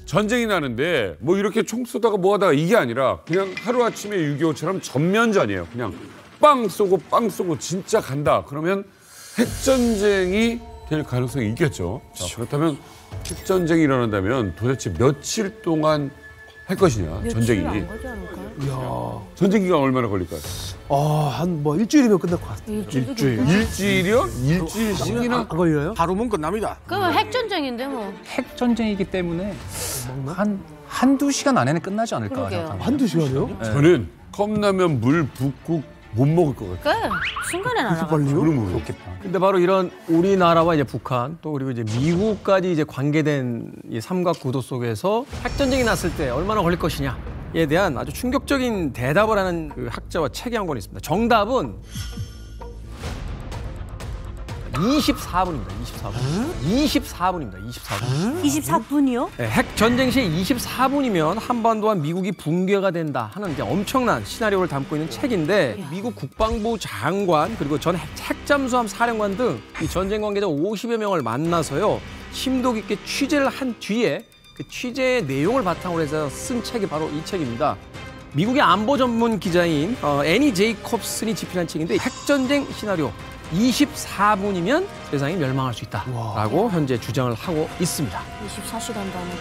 전쟁이 나는데 뭐 이렇게 총 쏘다가 뭐 하다가 이게 아니라 그냥 하루아침에 6.25처럼 전면전이에요. 그냥 빵 쏘고 진짜 간다. 그러면 핵전쟁이 될 가능성이 있겠죠. 자, 그렇다면 핵전쟁이 일어난다면 도대체 며칠 동안 할 것이냐, 전쟁이. 안 가지 않을까요? 이야. 전쟁 기간 얼마나 걸릴까요? 한 뭐 일주일이면 끝날 것 같아요. 일주일이요? 일주일씩이나? 안 걸려요? 하루면 끝납니다. 그러면 핵전쟁인데 뭐. 핵전쟁이기 때문에 한두 시간 안에는 끝나지 않을까 그러게요. 생각합니다. 한두 시간이요? 저는 컵라면 물 붓국 못 먹을 것 같아요. 그래, 순간에 날아가. 빨리요? 그러면 근데 바로 이런 우리나라와 이제 북한 또 그리고 이제 미국까지 이제 관계된 이 삼각구도 속에서 핵전쟁이 났을 때 얼마나 걸릴 것이냐에 대한 아주 충격적인 대답을 하는 그 학자와 책이 한 권 있습니다. 정답은 24분입니다. 24분. 24분입니다. 24분. 24분이요? 네, 핵전쟁 시에 24분이면 한반도와 미국이 붕괴가 된다 하는 이제 엄청난 시나리오를 담고 있는 책인데 미국 국방부 장관 그리고 전 핵잠수함 사령관 등 이 전쟁 관계자 50여 명을 만나서요 심도 깊게 취재를 한 뒤에 그 취재의 내용을 바탕으로 해서 쓴 책이 바로 이 책입니다. 미국의 안보 전문 기자인 애니 제이콥슨이 집필한 책인데 핵전쟁 시나리오 24분이면 세상이 멸망할 수 있다라고 현재 주장을 하고 있습니다. 24시간도 안 해.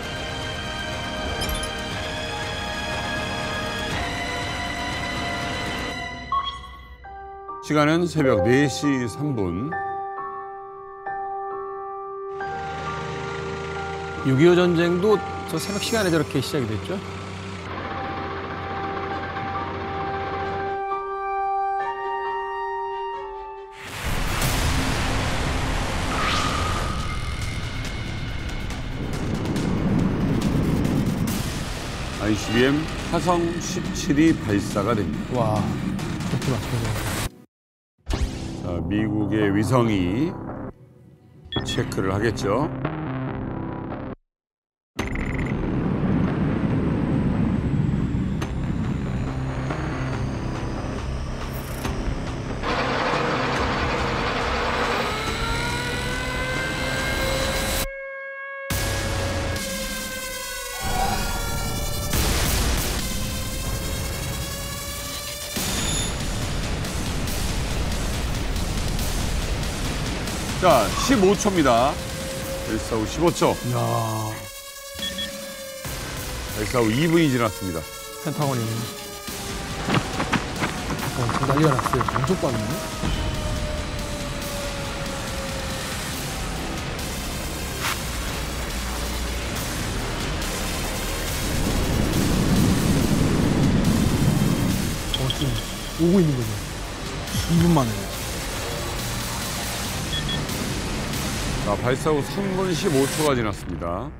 시간은 새벽 4시 3분. 6.25 전쟁도 저 새벽 시간에 저렇게 시작이 됐죠. ICBM 화성 17이 발사가 됩니다. 와, 좋구나. 자, 미국의 위성이 체크를 하겠죠. 자, 15초입니다. 발사 후 15초. 이야. 발사 후 2분이 지났습니다. 펜타곤이 지금 난리가 났어요. 엄청 빠르네. 지금 오고 있는 거죠. 2분 만에. 자, 발사 후 3분 15초가 지났습니다.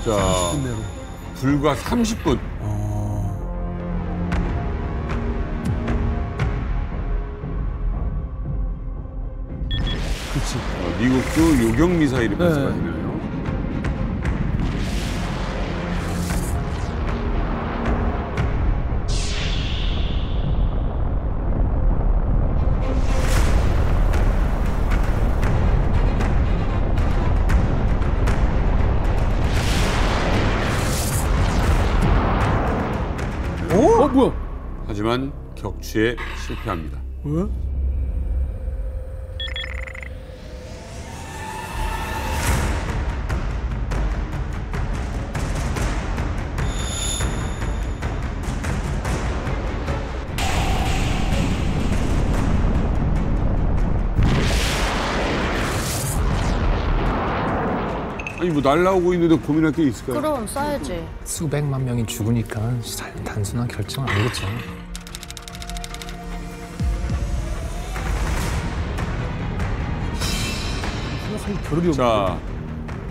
자, 10분 내로. 불과 30분. 그치. 미국도 요격 미사일이 발사가 되네요. 뭐야? 하지만 격추에 실패합니다. 왜? 아니 뭐 날라오고 있는데 고민할 게 있을까요? 그럼 써야지. 수백만 명이 죽으니까 단순한 결정은 아니겠죠. 생각할 겨를이 없네. 자,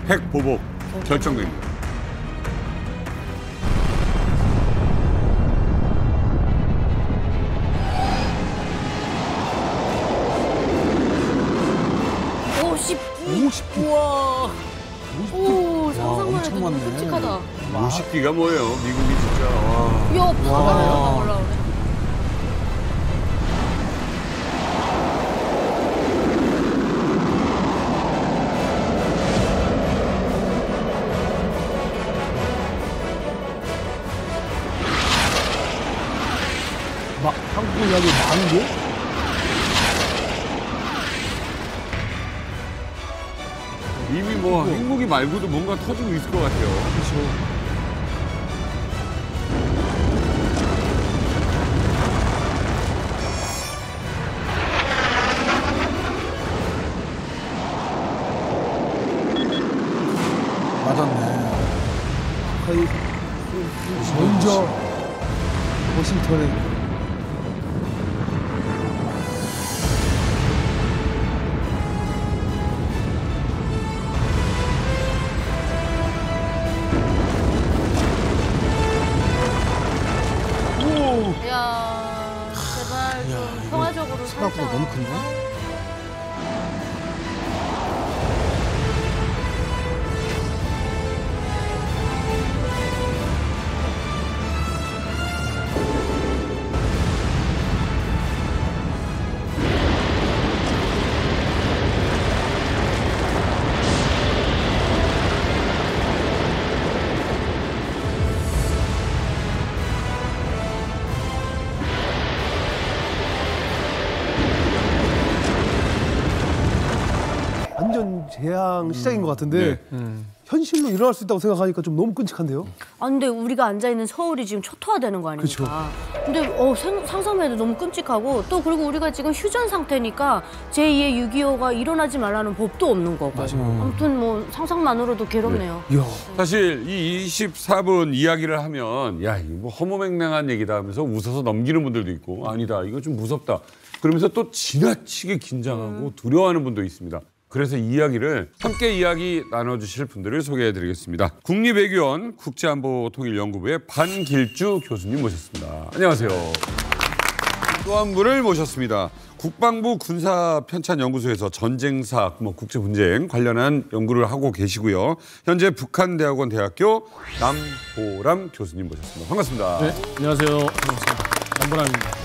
핵 보복 결정됩니다. 우와. 오, 상상만 해도 엄청 너무 많네. 끔찍하다. 50기가 뭐예요? 미국이 진짜 와. 야, 바다에다 올라오네. 한국 이야기 많은 게? 이미 뭐 행복이 말고도 뭔가 터지고 있을 것 같아요. 그렇죠. 맞았네. 거의 먼저 워싱턴에 야 제발 좀 평화적으로 살자. 생각보다 너무 큰데? 완전 재앙 시작인 것 같은데 현실로 일어날 수 있다고 생각하니까 좀 너무 끔찍한데요? 아 근데 우리가 앉아 있는 서울이 지금 초토화되는 거 아닙니까? 근데 상상만 해도 너무 끔찍하고 또 그리고 우리가 지금 휴전 상태니까 제2의 6.25가 일어나지 말라는 법도 없는 거고. 아무튼 뭐 상상만으로도 괴롭네요. 이야. 사실 이 24분 이야기를 하면 야, 이거 뭐 허무맹랑한 얘기다 하면서 웃어서 넘기는 분들도 있고 아니다, 이거 좀 무섭다. 그러면서 또 지나치게 긴장하고 두려워하는 분도 있습니다. 그래서 이 이야기를 함께 이야기 나눠주실 분들을 소개해드리겠습니다. 국립외교원 국제안보통일연구부의 반길주 교수님 모셨습니다. 안녕하세요. 또 한 분을 모셨습니다. 국방부 군사편찬연구소에서 전쟁사, 국제분쟁 관련한 연구를 하고 계시고요. 현재 북한대학원 대학교 남보람 교수님 모셨습니다. 반갑습니다. 네, 안녕하세요. 반갑습니다. 남보람입니다.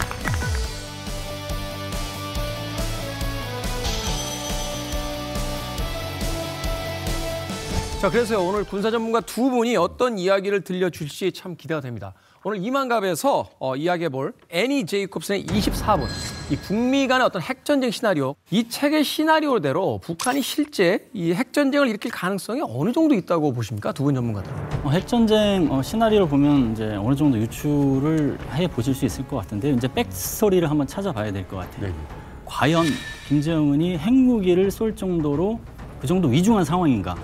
자, 그래서 오늘 군사 전문가 두 분이 어떤 이야기를 들려줄지 참 기대가 됩니다. 오늘 이만갑에서 이야기해볼 애니 제이콥슨의 24분, 이 북미 간의 어떤 핵전쟁 시나리오, 이 책의 시나리오대로 북한이 실제 이 핵전쟁을 일으킬 가능성이 어느 정도 있다고 보십니까? 두 분 전문가들. 핵전쟁 시나리오를 보면 이제 어느 정도 유추를 해 보실 수 있을 것 같은데 이제 백스토리를 한번 찾아봐야 될 것 같아요. 네. 과연 김정은이 핵무기를 쏠 정도로 그 정도 위중한 상황인가?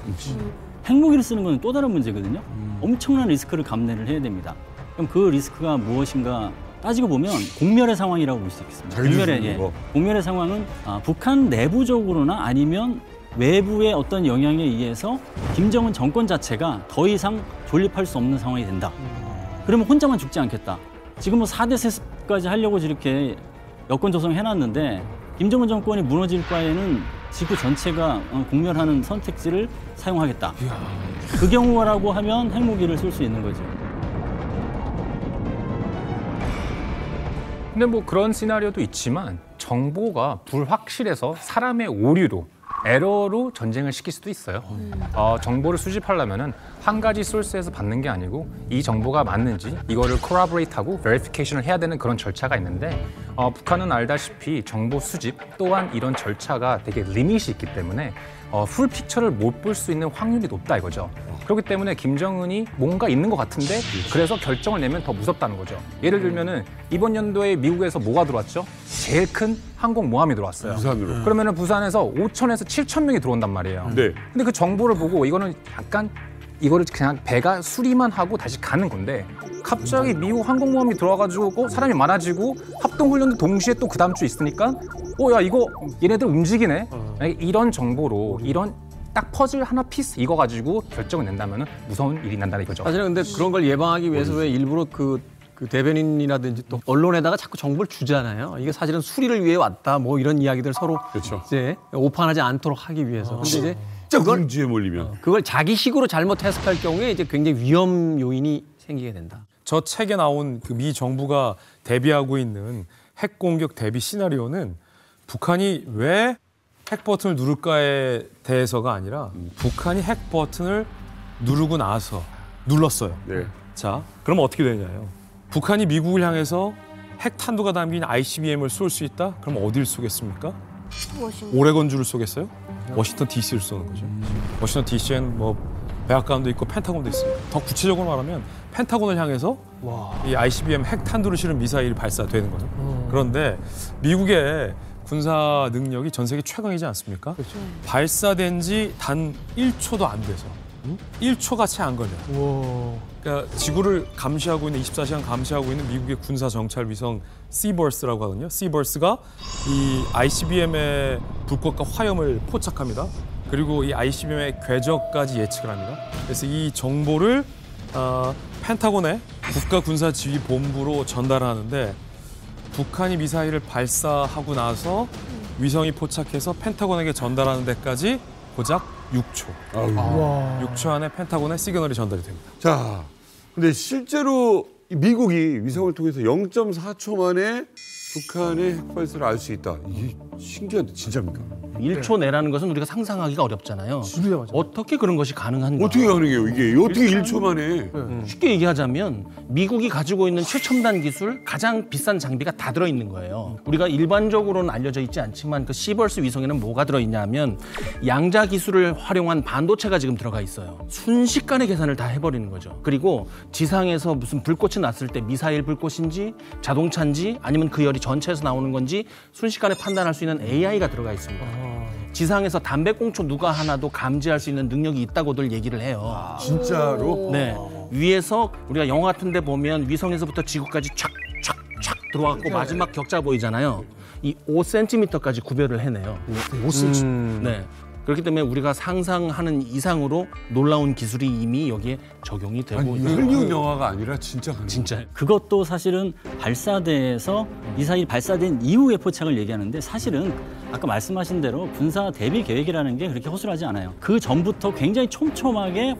핵무기를 쓰는 건 또 다른 문제거든요. 엄청난 리스크를 감내를 해야 됩니다. 그럼 그 리스크가 무엇인가 따지고 보면 공멸의 상황이라고 볼 수 있겠습니다. 공멸의 상황은 북한 내부적으로나 아니면 외부의 어떤 영향에 의해서 김정은 정권 자체가 더 이상 존립할 수 없는 상황이 된다. 그러면 혼자만 죽지 않겠다. 지금 뭐 4대 세습까지 하려고 저렇게 여건 조성해놨는데 김정은 정권이 무너질 바에는 지구 전체가 공멸하는 선택지를 사용하겠다. 그 경우라고 하면 핵무기를 쓸 수 있는 거죠. 근데 뭐 그런 시나리오도 있지만 정보가 불확실해서 사람의 오류로 에러로 전쟁을 시킬 수도 있어요. 정보를 수집하려면은 한 가지 소스에서 받는 게 아니고 이 정보가 맞는지 이거를 corroborate하고 verification을 해야 되는 그런 절차가 있는데 북한은 알다시피 정보 수집 또한 이런 절차가 되게 리밋이 있기 때문에 풀 픽처를 못 볼 수 있는 확률이 높다 이거죠. 그렇기 때문에 김정은이 뭔가 있는 것 같은데 그래서 결정을 내면 더 무섭다는 거죠. 예를 들면은 이번 연도에 미국에서 뭐가 들어왔죠? 제일 큰 항공모함이 들어왔어요. 부산으로. 그러면은 부산에서 5천에서 7천 명이 들어온단 말이에요. 네. 근데 그 정보를 보고 이거는 약간 이거를 그냥 배가 수리만 하고 다시 가는 건데 갑자기 미국 항공모함이 들어와가지고 사람이 많아지고 합동훈련도 동시에 또 그 다음 주에 있으니까 야 이거 얘네들 움직이네. 이런 정보로 이런 딱 퍼즐 하나 피스 이거 가지고 결정을 낸다면 무서운 일이 난다 이거죠. 사실은 근데 그런 걸 예방하기 위해서 왜 일부러 그 대변인이라든지 또 언론에다가 자꾸 정보를 주잖아요. 이게 사실은 수리를 위해 왔다 뭐 이런 이야기들 서로 그렇죠. 이제 오판하지 않도록 하기 위해서. 근데 이제 진짜 궁지에 몰리면. 그걸 자기식으로 잘못 해석할 경우에 이제 굉장히 위험 요인이 생기게 된다. 저 책에 나온 그 미 정부가 대비하고 있는 핵 공격 대비 시나리오는 북한이 왜 핵 버튼을 누를까에 대해서가 아니라 북한이 핵 버튼을 누르고 나서 눌렀어요. 네. 자, 그럼 어떻게 되냐요? 북한이 미국을 향해서 핵탄두가 담긴 ICBM을 쏠 수 있다? 그럼 어딜 쏘겠습니까? 워싱턴. 오레곤주를 쏘겠어요? 워싱턴 DC를 쏘는 거죠. 워싱턴 DC엔 뭐 백악관도 있고 펜타곤도 있습니다. 더 구체적으로 말하면 펜타곤을 향해서 이 ICBM 핵탄두를 실은 미사일이 발사되는 거죠. 그런데 미국의 군사 능력이 전 세계 최강이지 않습니까? 그렇죠. 발사된 지 단 1초도 안 돼서 1초가 채 안 걸려요. 와. 그러니까 지구를 감시하고 있는 24시간 감시하고 있는 미국의 군사 정찰 위성 시버스라고 하거든요. 시버스가 이 ICBM의 불꽃과 화염을 포착합니다. 그리고 이 ICBM의 궤적까지 예측을 합니다. 그래서 이 정보를 펜타곤의 국가군사지휘본부로 전달하는데 북한이 미사일을 발사하고 나서 위성이 포착해서 펜타곤에게 전달하는 데까지 고작 6초. 와. 6초 안에 펜타곤에 시그널이 전달이 됩니다. 자, 근데 실제로 이 미국이 위성을 통해서 0.4초 만에 북한의 핵발사를 알 수 있다. 이게 신기한데 진짜입니까? 1초 내라는 것은 우리가 상상하기가 어렵잖아요. 진짜 맞아. 어떻게 그런 것이 가능한가? 어떻게 가능해요? 이게 어떻게 1초 만에? 쉽게 얘기하자면 미국이 가지고 있는 최첨단 기술, 가장 비싼 장비가 다 들어있는 거예요. 우리가 일반적으로는 알려져 있지 않지만 그 시버스 위성에는 뭐가 들어있냐면 양자 기술을 활용한 반도체가 지금 들어가 있어요. 순식간에 계산을 다 해버리는 거죠. 그리고 지상에서 무슨 불꽃이 났을 때 미사일 불꽃인지 자동차인지 아니면 그 열이 전체에서 나오는 건지 순식간에 판단할 수 있는 AI가 들어가 있습니다. 지상에서 담배꽁초 누가 하나도 감지할 수 있는 능력이 있다고들 얘기를 해요. 진짜로? 네, 위에서 우리가 영화 같은 데 보면 위성에서부터 지구까지 촥촥촥 들어왔고 마지막 격자 보이잖아요. 이 5cm까지 구별을 해내요. 5cm. 네. 그렇기 때문에 우리가 상상하는 이상으로 놀라운 기술이 이미 여기에 적용이 되고 아니, 있어요. 헐리우드 영화가 아니라 진짜 가능. 진짜. 그것도 사실은 발사대에서 미사일 발사된 이후의 포착을 얘기하는데 사실은 아까 말씀하신 대로 군사 대비 계획이라는 게 그렇게 허술하지 않아요. 그 전부터 굉장히 촘촘하게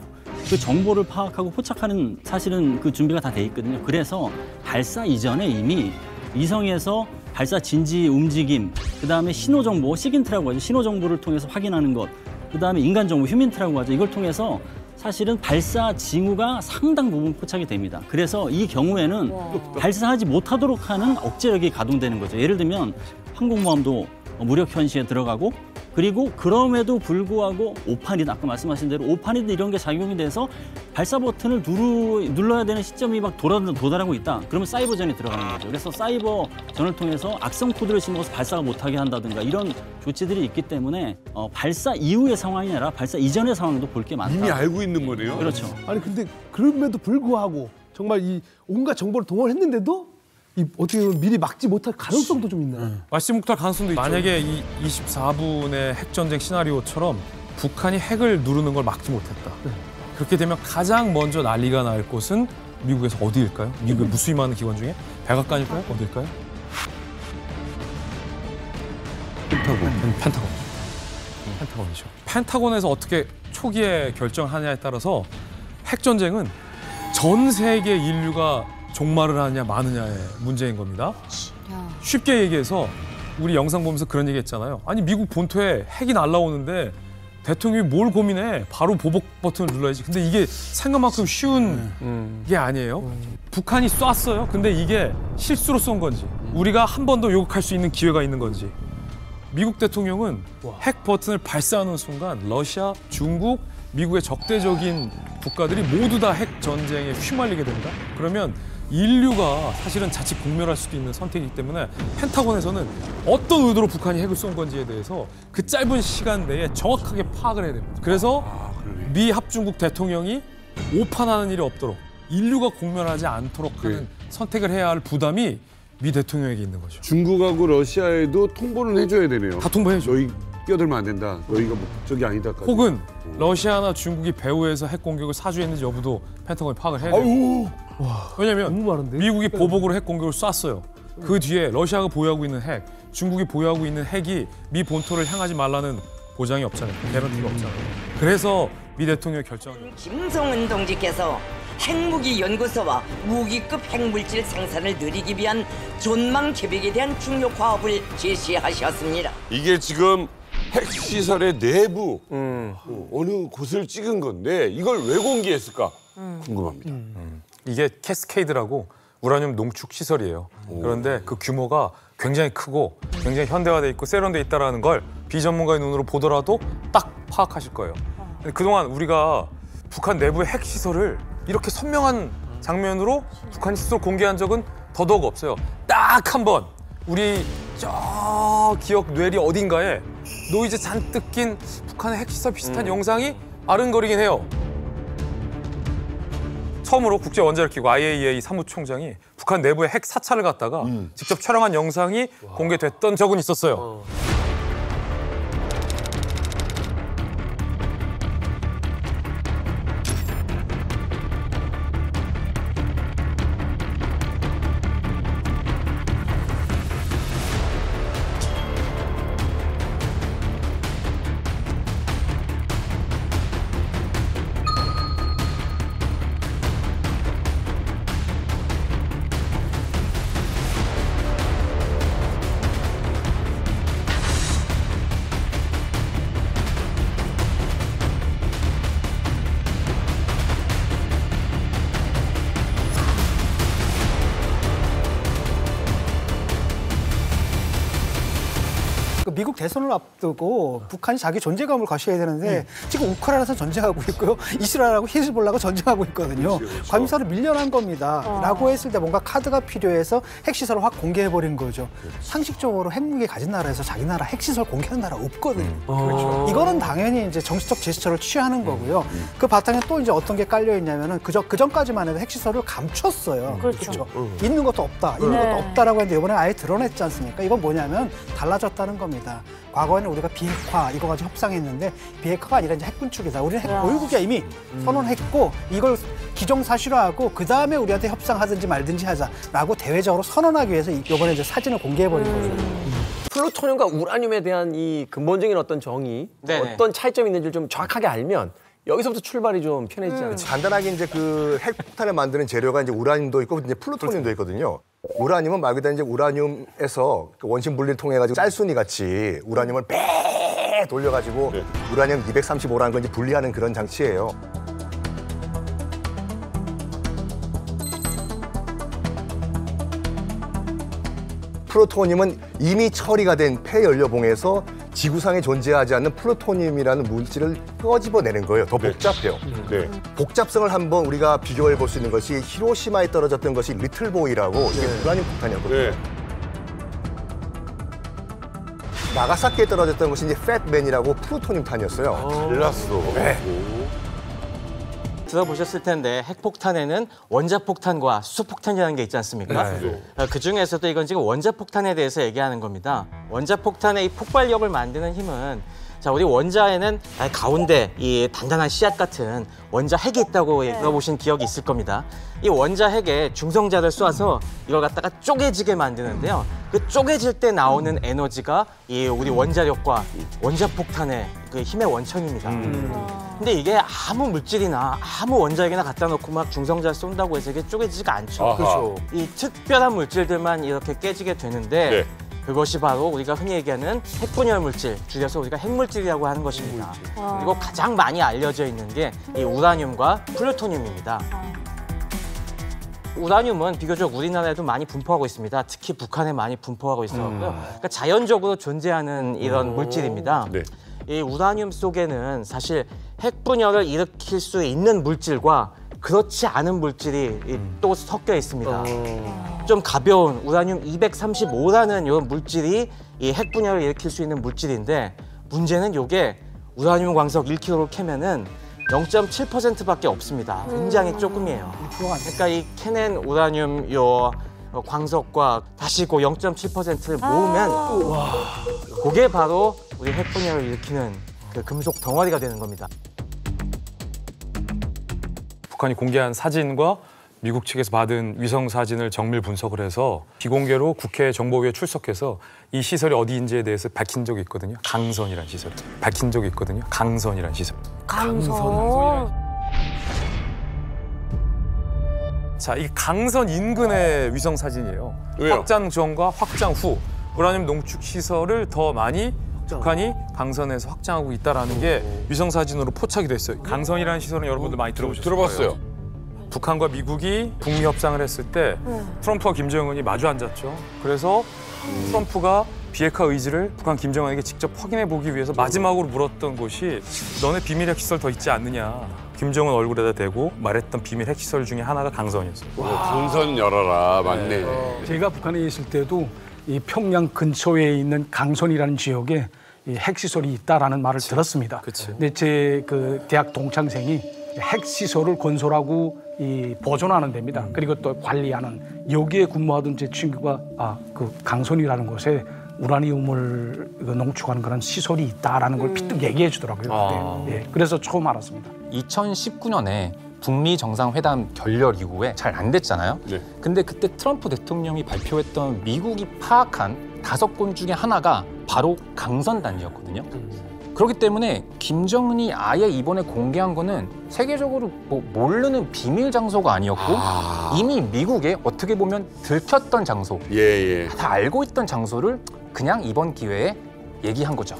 그 정보를 파악하고 포착하는 사실은 그 준비가 다 돼 있거든요. 그래서 발사 이전에 이미 위성에서 발사 진지 움직임, 그다음에 신호 정보, 시긴트라고 하죠. 신호 정보를 통해서 확인하는 것, 그다음에 인간 정보, 휴민트라고 하죠. 이걸 통해서 사실은 발사 징후가 상당 부분 포착이 됩니다. 그래서 이 경우에는 발사하지 못하도록 하는 억제력이 가동되는 거죠. 예를 들면 항공모함도 무력 현시에 들어가고, 그리고 그럼에도 불구하고 오판이드, 아까 말씀하신 대로 오판이드 이런 게 작용이 돼서 발사 버튼을 눌러야 되는 시점이 막 도달하고 있다. 그러면 사이버전이 들어가는 거죠. 그래서 사이버전을 통해서 악성 코드를 심어서 발사가 못하게 한다든가 이런 조치들이 있기 때문에 발사 이후의 상황이 아니라 발사 이전의 상황도 볼 게 많다. 이미 알고 있는 거네요. 그렇죠. 아니 근데 그럼에도 불구하고 정말 이 온갖 정보를 동원했는데도 이 어떻게 보면 미리 막지 못할 가능성도 좀 있나요? 막지 못할 가능성도 있죠. 만약에 이 24분의 핵전쟁 시나리오처럼 북한이 핵을 누르는 걸 막지 못했다. 그렇게 되면 가장 먼저 난리가 날 곳은 미국에서 어디일까요? 미국의 무수히 기관 중에 백악관일까요? 어딜까요? 펜타곤이죠. 펜타곤에서 어떻게 초기에 결정하냐에 따라서 핵전쟁은 전 세계 인류가 종말을 하느냐 마느냐의 문제인 겁니다. 쉽게 얘기해서 우리 영상 보면서 그런 얘기 했잖아요. 아니 미국 본토에 핵이 날라오는데 대통령이 뭘 고민해? 바로 보복 버튼을 눌러야지. 근데 이게 생각만큼 쉬운 게 아니에요. 북한이 쐈어요. 근데 이게 실수로 쏜 건지 우리가 한 번 더 요격할 수 있는 기회가 있는 건지 미국 대통령은 핵 버튼을 발사하는 순간 러시아, 중국, 미국의 적대적인 국가들이 모두 다 핵 전쟁에 휘말리게 된다. 그러면 인류가 사실은 자칫 공멸할 수도 있는 선택이기 때문에 펜타곤에서는 어떤 의도로 북한이 핵을 쏜 건지에 대해서 그 짧은 시간 내에 정확하게 파악을 해야 됩니다. 그래서 미 합중국 대통령이 오판하는 일이 없도록 인류가 공멸하지 않도록 하는 선택을 해야 할 부담이 미 대통령에게 있는 거죠. 중국하고 러시아에도 통보는 해줘야 되네요. 다 통보해줘. 너희 끼어들면 안 된다. 너희가 목적이 아니다까지. 혹은 러시아나 중국이 배후에서 핵 공격을 사주했는지 여부도 펜타곤이 파악을 해야 돼요. 아유, 왜냐하면 너무 많은데? 미국이 보복으로 핵 공격을 쐈어요. 그 뒤에 러시아가 보유하고 있는 핵, 중국이 보유하고 있는 핵이 미 본토를 향하지 말라는 보장이 없잖아요. 개런티가 없잖아요. 그래서 미 대통령의 결정을 김성은 동지께서 핵무기 연구소와 무기급 핵물질 생산을 늘리기 위한 존망 계획에 대한 중요 과업을 제시하셨습니다. 이게 지금 핵시설의 내부 어느 곳을 찍은 건데 이걸 왜 공개했을까 궁금합니다. 이게 캐스케이드라고 우라늄 농축 시설이에요. 그런데 그 규모가 굉장히 크고 굉장히 현대화돼 있고 세련돼 있다라는 걸 비전문가의 눈으로 보더라도 딱 파악하실 거예요. 근데 그동안 우리가 북한 내부의 핵 시설을 이렇게 선명한 장면으로 북한이 스스로 공개한 적은 더더욱 없어요. 딱 한 번 우리 저 기억 뇌리 어딘가에 노이즈 잔뜩 낀 북한의 핵시설 비슷한 영상이 아른거리긴 해요. 처음으로 국제원자력기구 IAEA 사무총장이 북한 내부의 핵 사찰을 갔다가 직접 촬영한 영상이 공개됐던 적은 있었어요. 미국 대선을 앞두고 북한이 자기 존재감을 과시해야 되는데 지금 우크라이나에서 전쟁하고 있고요. 이스라엘하고 히즈볼라가 전쟁하고 있거든요. 관심사를 밀려난 겁니다. 라고 했을 때 뭔가 카드가 필요해서 핵시설을 확 공개해버린 거죠. 상식적으로 핵무기 가진 나라에서 자기 나라 핵시설 공개하는 나라 없거든요. 이거는 당연히 이제 정치적 제스처를 취하는 거고요. 그 바탕에 또 이제 어떤 게 깔려 있냐면은 그 전까지만 해도 핵시설을 감췄어요. 그렇죠. 있는 것도 없다. 있는 것도 없다라고 했는데 이번에 아예 드러냈지 않습니까? 이건 뭐냐면 달라졌다는 겁니다. 과거에는 우리가 비핵화 이거 가지고 협상했는데 비핵화가 아니라 이제 핵군축이다. 우리는 핵 보유국이야 이미 선언했고 이걸 기정사실화하고 그 다음에 우리한테 협상하든지 말든지 하자라고 대외적으로 선언하기 위해서 이번에 이제 사진을 공개해버린 거죠. 플루토늄과 우라늄에 대한 이 근본적인 어떤 정의, 어떤 차이점이 있는지를 좀 정확하게 알면 여기서부터 출발이 좀 편해지지 않을까. 간단하게 이제 그 핵폭탄을 만드는 재료가 이제 우라늄도 있고 이제 플루토늄도 있거든요. 우라늄은 말 그대로 이제 우라늄에서 그 원심 분리를 통해 가지고 짤순이 같이 우라늄을 빼 돌려가지고 우라늄 235라는 걸 이제 분리하는 그런 장치예요. 플루토늄은 이미 처리가 된 폐연료봉에서 지구상에 존재하지 않는 플루토늄이라는 물질을 끄집어내는 거예요. 더 복잡해요. 복잡성을 한번 우리가 비교해 볼 수 있는 것이 히로시마에 떨어졌던 것이 리틀보이라고 이게 우라늄 폭탄이었거든요. 나가사키에 떨어졌던 것이 이제 팻맨이라고 플루토늄탄이었어요. 몰랐어. 들어보셨을 텐데 핵폭탄에는 원자폭탄과 수소폭탄이라는 게 있지 않습니까? 그 중에서도 이건 지금 원자폭탄에 대해서 얘기하는 겁니다. 원자폭탄의 이 폭발력을 만드는 힘은 자, 우리 원자에는 가운데 이 단단한 씨앗 같은 원자 핵이 있다고 들어보신 기억이 있을 겁니다. 이 원자 핵에 중성자를 쏴서 이걸 갖다가 쪼개지게 만드는데요. 그 쪼개질 때 나오는 에너지가 이 우리 원자력과 원자폭탄의 그 힘의 원천입니다. 근데 이게 아무 물질이나 아무 원자핵이나 갖다 놓고 막 중성자를 쏜다고 해서 이게 쪼개지지가 않죠. 그렇죠. 이 특별한 물질들만 이렇게 깨지게 되는데 그것이 바로 우리가 흔히 얘기하는 핵분열 물질, 줄여서 우리가 핵물질이라고 하는 것입니다. 그리고 가장 많이 알려져 있는 게 이 우라늄과 플루토늄입니다. 우라늄은 비교적 우리나라에도 많이 분포하고 있습니다. 특히 북한에 많이 분포하고 있었고요. 그러니까 자연적으로 존재하는 이런 물질입니다. 이 우라늄 속에는 사실 핵분열을 일으킬 수 있는 물질과 그렇지 않은 물질이 또 섞여 있습니다. 좀 가벼운 우라늄 235라는 이런 물질이 이 핵분열을 일으킬 수 있는 물질인데 문제는 이게 우라늄 광석 1kg를 캐면은 0.7%밖에 없습니다. 굉장히 조금이에요. 그러니까 이 캐낸 우라늄 요 광석과 다시 그 0.7%를 모으면 그게 바로 우리 핵분열을 일으키는 그 금속 덩어리가 되는 겁니다. 북한이 공개한 사진과 미국 측에서 받은 위성 사진을 정밀 분석을 해서 비공개로 국회 정보위에 출석해서 이 시설이 어디인지에 대해서 밝힌 적이 있거든요. 강선이라는 시설. 밝힌 적이 있거든요. 강선이라는 시설. 강선. 자, 이 강선 인근의 위성 사진이에요. 왜요? 확장 전과 확장 후 우라늄 농축 시설을 더 많이 북한이 강선에서 확장하고 있다라는 게 위성 사진으로 포착이 됐어요. 강선이라는 시설은 여러분들 많이 들어보셨을 거예요. 들어봤어요. 북한과 미국이 북미 협상을 했을 때 트럼프와 김정은이 마주 앉았죠. 그래서 트럼프가 비핵화 의지를 북한 김정은에게 직접 확인해 보기 위해서 마지막으로 물었던 것이 너네 비밀 핵시설 더 있지 않느냐. 김정은 얼굴에다 대고 말했던 비밀 핵시설 중에 하나가 강선이었어요. 본선 열어라. 맞네. 제가 북한에 있을 때도 이 평양 근처에 있는 강선이라는 지역에 이 핵시설이 있다라는 말을 들었습니다. 근데 제 그 대학 동창생이 핵시설을 건설하고 이 보존하는 데입니다. 그리고 또 관리하는 여기에 근무하던 제 친구가 그 강선이라는 곳에 우라늄을 농축하는 그런 시설이 있다라는 걸 피뜩 얘기해 주더라고요. 그때. 예, 그래서 처음 알았습니다. 2019년에 북미 정상회담 결렬 이후에 잘 안 됐잖아요. 근데 그때 트럼프 대통령이 발표했던 미국이 파악한 5곳 중에 하나가 바로 강선단지였거든요. 그렇기 때문에 김정은이 아예 이번에 공개한 거는 세계적으로 뭐 모르는 비밀 장소가 아니었고 이미 미국에 어떻게 보면 들켰던 장소, 다 알고 있던 장소를 그냥 이번 기회에 얘기한 거죠.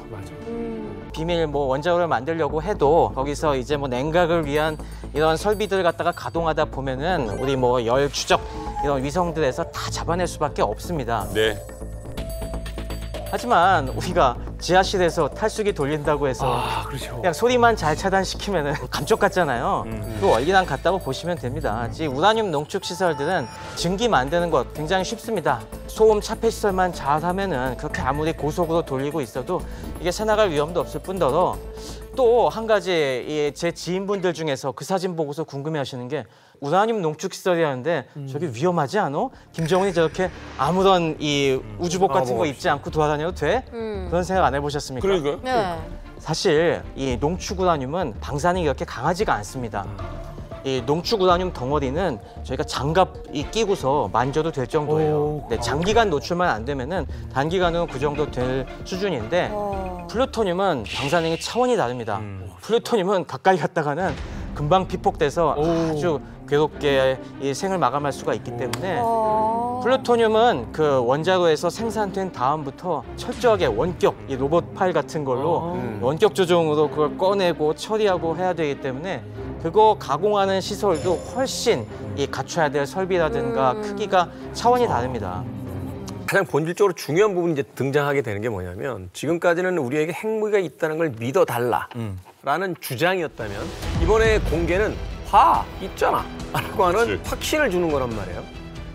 비밀 뭐 원자로를 만들려고 해도 거기서 이제 뭐 냉각을 위한 이런 설비들을 갖다가 가동하다 보면은 우리 뭐 열 추적 이런 위성들에서 다 잡아낼 수밖에 없습니다. 하지만 우리가 지하실에서 탈수기 돌린다고 해서 그냥 소리만 잘 차단시키면은 감쪽 같잖아요. 그 원리랑 같다고 보시면 됩니다. 이 우라늄 농축 시설들은 증기 만드는 것 굉장히 쉽습니다. 소음 차폐 시설만 잘하면은 그렇게 아무리 고속으로 돌리고 있어도 이게 새나갈 위험도 없을 뿐더러 또 한 가지 제 지인분들 중에서 그 사진 보고서 궁금해하시는 게 우라늄 농축 시설이라는데 저기 위험하지 않아? 김정은이 저렇게 아무런 이 우주복 같은 거 입지 않고 돌아다녀도 돼? 그런 생각 안 해보셨습니까? 그러니까요. 네. 사실 이 농축 우라늄은 방사능이 그렇게 강하지가 않습니다. 이 농축 우라늄 덩어리는 저희가 장갑이 끼고서 만져도 될 정도예요. 네, 장기간 노출만 안 되면은 단기간으로 그 정도 될 수준인데 플루토늄은 방사능이 차원이 다릅니다. 플루토늄은 가까이 갔다가는 금방 피폭돼서 아주 괴롭게 이 생을 마감할 수가 있기 때문에 플루토늄은 그 원자로에서 생산된 다음부터 철저하게 원격 이 로봇 파일 같은 걸로 원격 조종으로 그걸 꺼내고 처리하고 해야 되기 때문에 그거 가공하는 시설도 훨씬 이 갖춰야 될 설비라든가 크기가 차원이 다릅니다. 가장 본질적으로 중요한 부분이 이제 등장하게 되는 게 뭐냐면 지금까지는 우리에게 핵무기가 있다는 걸 믿어달라라는 주장이었다면 이번에 공개는 있잖아 라고 하는 확신을 주는 거란 말이에요.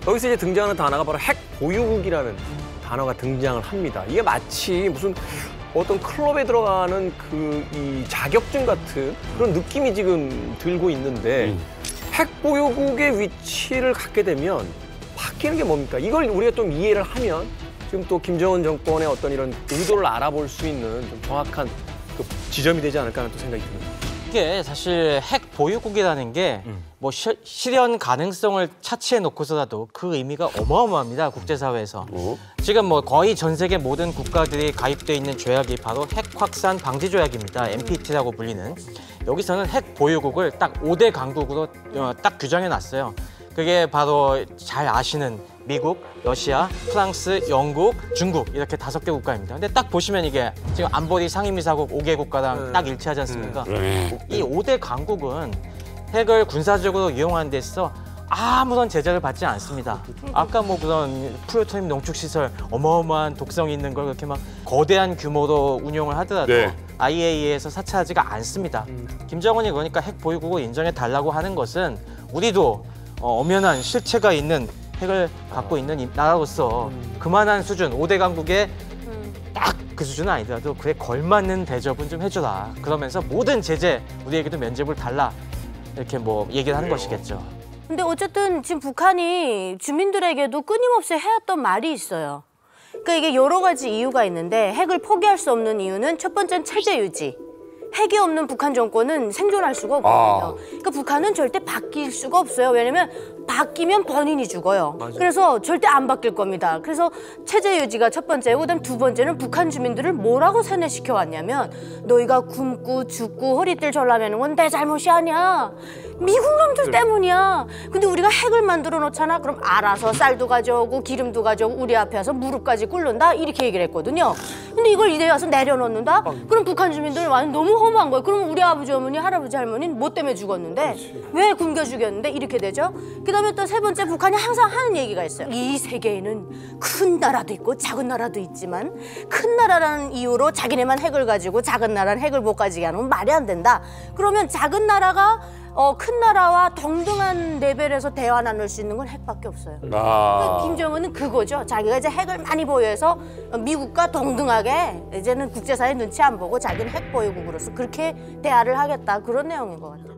여기서 이제 등장하는 단어가 바로 핵 보유국이라는 단어가 등장을 합니다. 이게 마치 무슨 어떤 클럽에 들어가는 이 자격증 같은 그런 느낌이 지금 들고 있는데 핵 보유국의 위치를 갖게 되면 바뀌는 게 뭡니까? 이걸 우리가 좀 이해를 하면 지금 또 김정은 정권의 어떤 이런 의도를 알아볼 수 있는 좀 정확한 또 지점이 되지 않을까 하는 또 생각이 듭니다. 이게 사실 핵 보유국이라는 게 뭐 실현 가능성을 차치해 놓고서라도 그 의미가 어마어마합니다. 국제사회에서. 지금 뭐 거의 전 세계 모든 국가들이 가입돼 있는 조약이 바로 핵 확산 방지 조약입니다. NPT라고 불리는. 여기서는 핵 보유국을 딱 5대 강국으로 딱 규정해 놨어요. 그게 바로 잘 아시는 미국, 러시아, 프랑스, 영국, 중국 이렇게 5개 국가입니다. 근데 딱 보시면 이게 지금 안보리 상임이사국 5개 국가랑 딱 일치하지 않습니까? 이 5대 강국은 핵을 군사적으로 이용하는 데 있어 아무런 제재를 받지 않습니다. 아까 뭐 그런 플루토늄 농축시설 어마어마한 독성이 있는 걸 그렇게 막 거대한 규모로 운용을 하더라도 IAEA에서 사찰하지가 않습니다. 김정은이 그러니까 핵 보유국을 인정해 달라고 하는 것은 우리도 엄연한 실체가 있는 핵을 갖고 있는 나라로서 그만한 수준, 5대 강국의 딱 그 수준은 아니더라도 그에 걸맞는 대접은 좀 해줘라. 그러면서 모든 제재 우리에게도 면제부를 달라. 이렇게 뭐 얘기를 하는 것이겠죠. 근데 어쨌든 지금 북한이 주민들에게도 끊임없이 해왔던 말이 있어요. 그러니까 이게 여러 가지 이유가 있는데 핵을 포기할 수 없는 이유는 첫 번째는 체제 유지. 핵이 없는 북한 정권은 생존할 수가 없거든요. 그러니까 북한은 절대 바뀔 수가 없어요. 왜냐면 바뀌면 본인이 죽어요. 그래서 절대 안 바뀔 겁니다. 그래서 체제 유지가 첫 번째고 그다음 두 번째는 북한 주민들을 뭐라고 세뇌시켜 왔냐면 너희가 굶고 죽고 허리띠를 절라매는 건 내 잘못이 아니야. 미국 놈들 때문이야. 근데 우리가 핵을 만들어 놓잖아. 그럼 알아서 쌀도 가져오고 기름도 가져오고 우리 앞에 와서 무릎까지 꿇는다. 이렇게 얘기를 했거든요. 근데 이걸 이제 와서 내려놓는다? 그럼 북한 주민들 완전 너무 허무한 거예요. 그럼 우리 아버지, 어머니, 할아버지, 할머니는 뭐 때문에 죽었는데 왜 굶겨 죽였는데 이렇게 되죠. 그다음에 또 세 번째, 북한이 항상 하는 얘기가 있어요. 이 세계에는 큰 나라도 있고 작은 나라도 있지만 큰 나라라는 이유로 자기네만 핵을 가지고 작은 나라는 핵을 못 가지게 하는 건 말이 안 된다. 그러면 작은 나라가 큰 나라와 동등한 레벨에서 대화 나눌 수 있는 건 핵밖에 없어요. 그러니까 김정은은 그거죠. 자기가 이제 핵을 많이 보유해서 미국과 동등하게 이제는 국제사회 눈치 안 보고 자기는 핵 보유국으로서 그렇게 대화를 하겠다. 그런 내용인 것 같아요.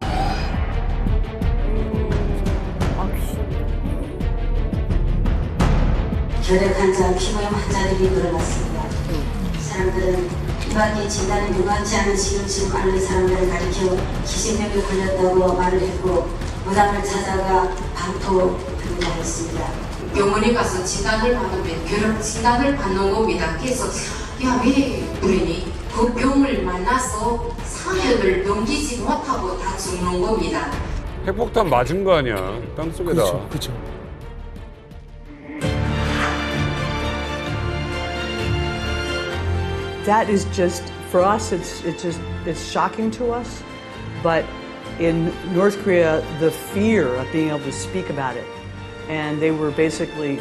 결핵 환자, 피부염 환자들이 늘어났습니다. 사람들은 이밖에 진단이 무관치 않은 지금 앓는 사람들을 가리켜 기생병에 걸렸다고 말을 했고 무당을 찾아가 방토합니다 했습니다. 병원에 가서 진단을 받으면 결핵 진단을 받는 겁니다. 그래서 야, 왜 그러니? 그 병을 만나서 사역을 넘기지 못하고 다 죽는 겁니다. 핵폭탄 맞은 거 아니야, 땅속에다. 그렇죠. That is just, for us, it's shocking to us. But in North Korea, the fear of being able to speak about it, and they were basically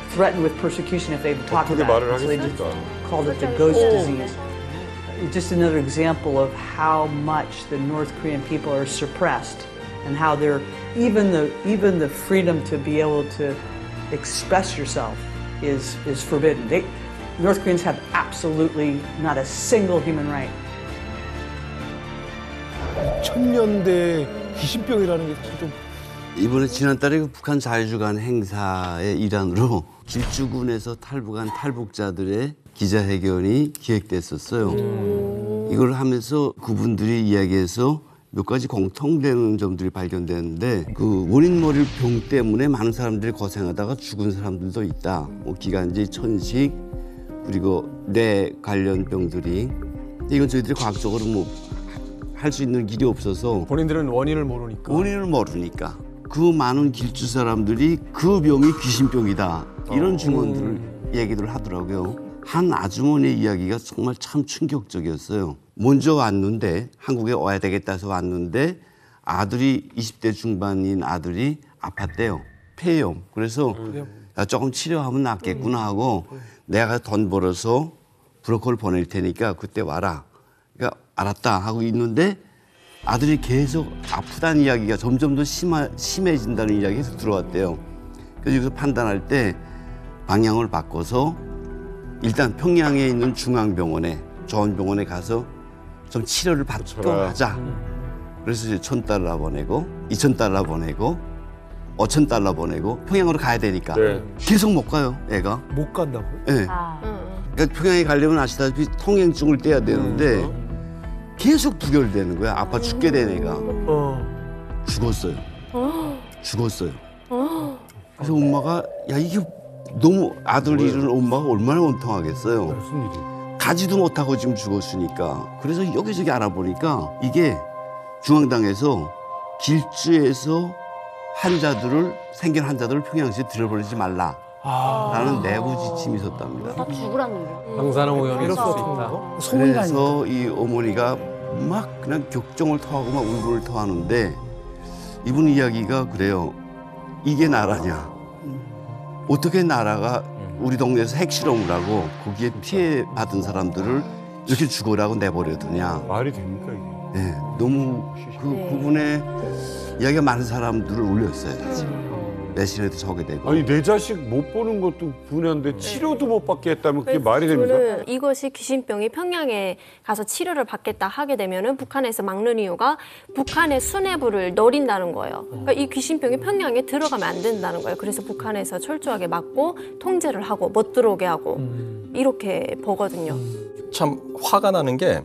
threatened with persecution if they talked about it. So they just called it the ghost disease. Just another example of how much the North Korean people are suppressed, and how they're even the freedom to be able to express yourself is forbidden. North Koreans have absolutely not a single human right. 2000년대 귀신병이라는 게 사실 좀 이번에 지난달에 그 북한 자유주간 행사의 일환으로 길주군에서 탈북한 탈북자들의 기자회견이 기획됐었어요. 이걸 하면서 그분들이 이야기해서 몇 가지 공통되는 점들이 발견되는데 그 원인모를 병 때문에 많은 사람들이 고생하다가 죽은 사람들도 있다. 뭐 기관지, 천식, 그리고 뇌 관련 병들이. 이건 저희들이 과학적으로 뭐 할 수 있는 길이 없어서 본인들은 원인을 모르니까. 그 많은 길주 사람들이 그 병이 귀신병이다. 이런 증언들을 얘기를 하더라고요. 한 아주머니의 이야기가 정말 참 충격적이었어요. 먼저 왔는데 한국에 와야 되겠다 해서 왔는데 아들이 20대 중반인 아들이 아팠대요. 폐렴. 그래서 야, 조금 치료하면 낫겠구나 하고 내가 돈 벌어서 브로커를 보낼 테니까 그때 와라. 그러니까 알았다 하고 있는데 아들이 계속 아프다는 이야기가 점점 더 심해진다는 이야기에서 들어왔대요. 그래서 여기서 판단할 때 방향을 바꿔서 일단 평양에 있는 중앙병원에 좋은 병원에 가서 좀 치료를 받고 하자. 그래서 이제 $1,000 보내고 $2,000 보내고 $5,000 보내고 평양으로 가야 되니까 계속 못 가요. 애가 못 간다고요? 네. 그러니까 평양에 가려면 아시다시피 통행증을 떼야 되는데 계속 부결되는 거야. 아파 죽게 된 애가 죽었어요. 죽었어요. 그래서 엄마가 야 이게 너무 아들 잃은 엄마가 얼마나 원통하겠어요. 무슨 일이? 가지도 못하고 지금 죽었으니까. 그래서 여기저기 알아보니까 이게 중앙당에서 길주에서 생긴 환자들을 평양시에 들여보내지 말라라는 내부 지침이 있었답니다. 다 죽으라는 얘기야. 방사능 오염이 있을 수 있다. 그래서 이 어머니가 막 그냥 격정을 토하고 막 울분을 토하는데 이분 이야기가 그래요. 이게 나라냐? 어떻게 나라가 우리 동네에서 핵실험을 하고 거기에 피해 받은 사람들을 이렇게 죽으라고 내버려두냐? 말이 됩니까 이게? 네, 너무 그분의 이야기가 많은 사람들을 울렸어요. 내신에도 저게 되고. 아니 내 자식 못 보는 것도 분야인데 치료도 못 받게 했다면 그게 말이 됩니까? 저는 이것이 귀신병이 평양에 가서 치료를 받겠다 하게 되면은 북한에서 막는 이유가 북한의 수뇌부를 노린다는 거예요. 그러니까 이 귀신병이 평양에 들어가면 안 된다는 거예요. 그래서 북한에서 철저하게 막고 통제를 하고 못 들어오게 하고 이렇게 보거든요. 참 화가 나는 게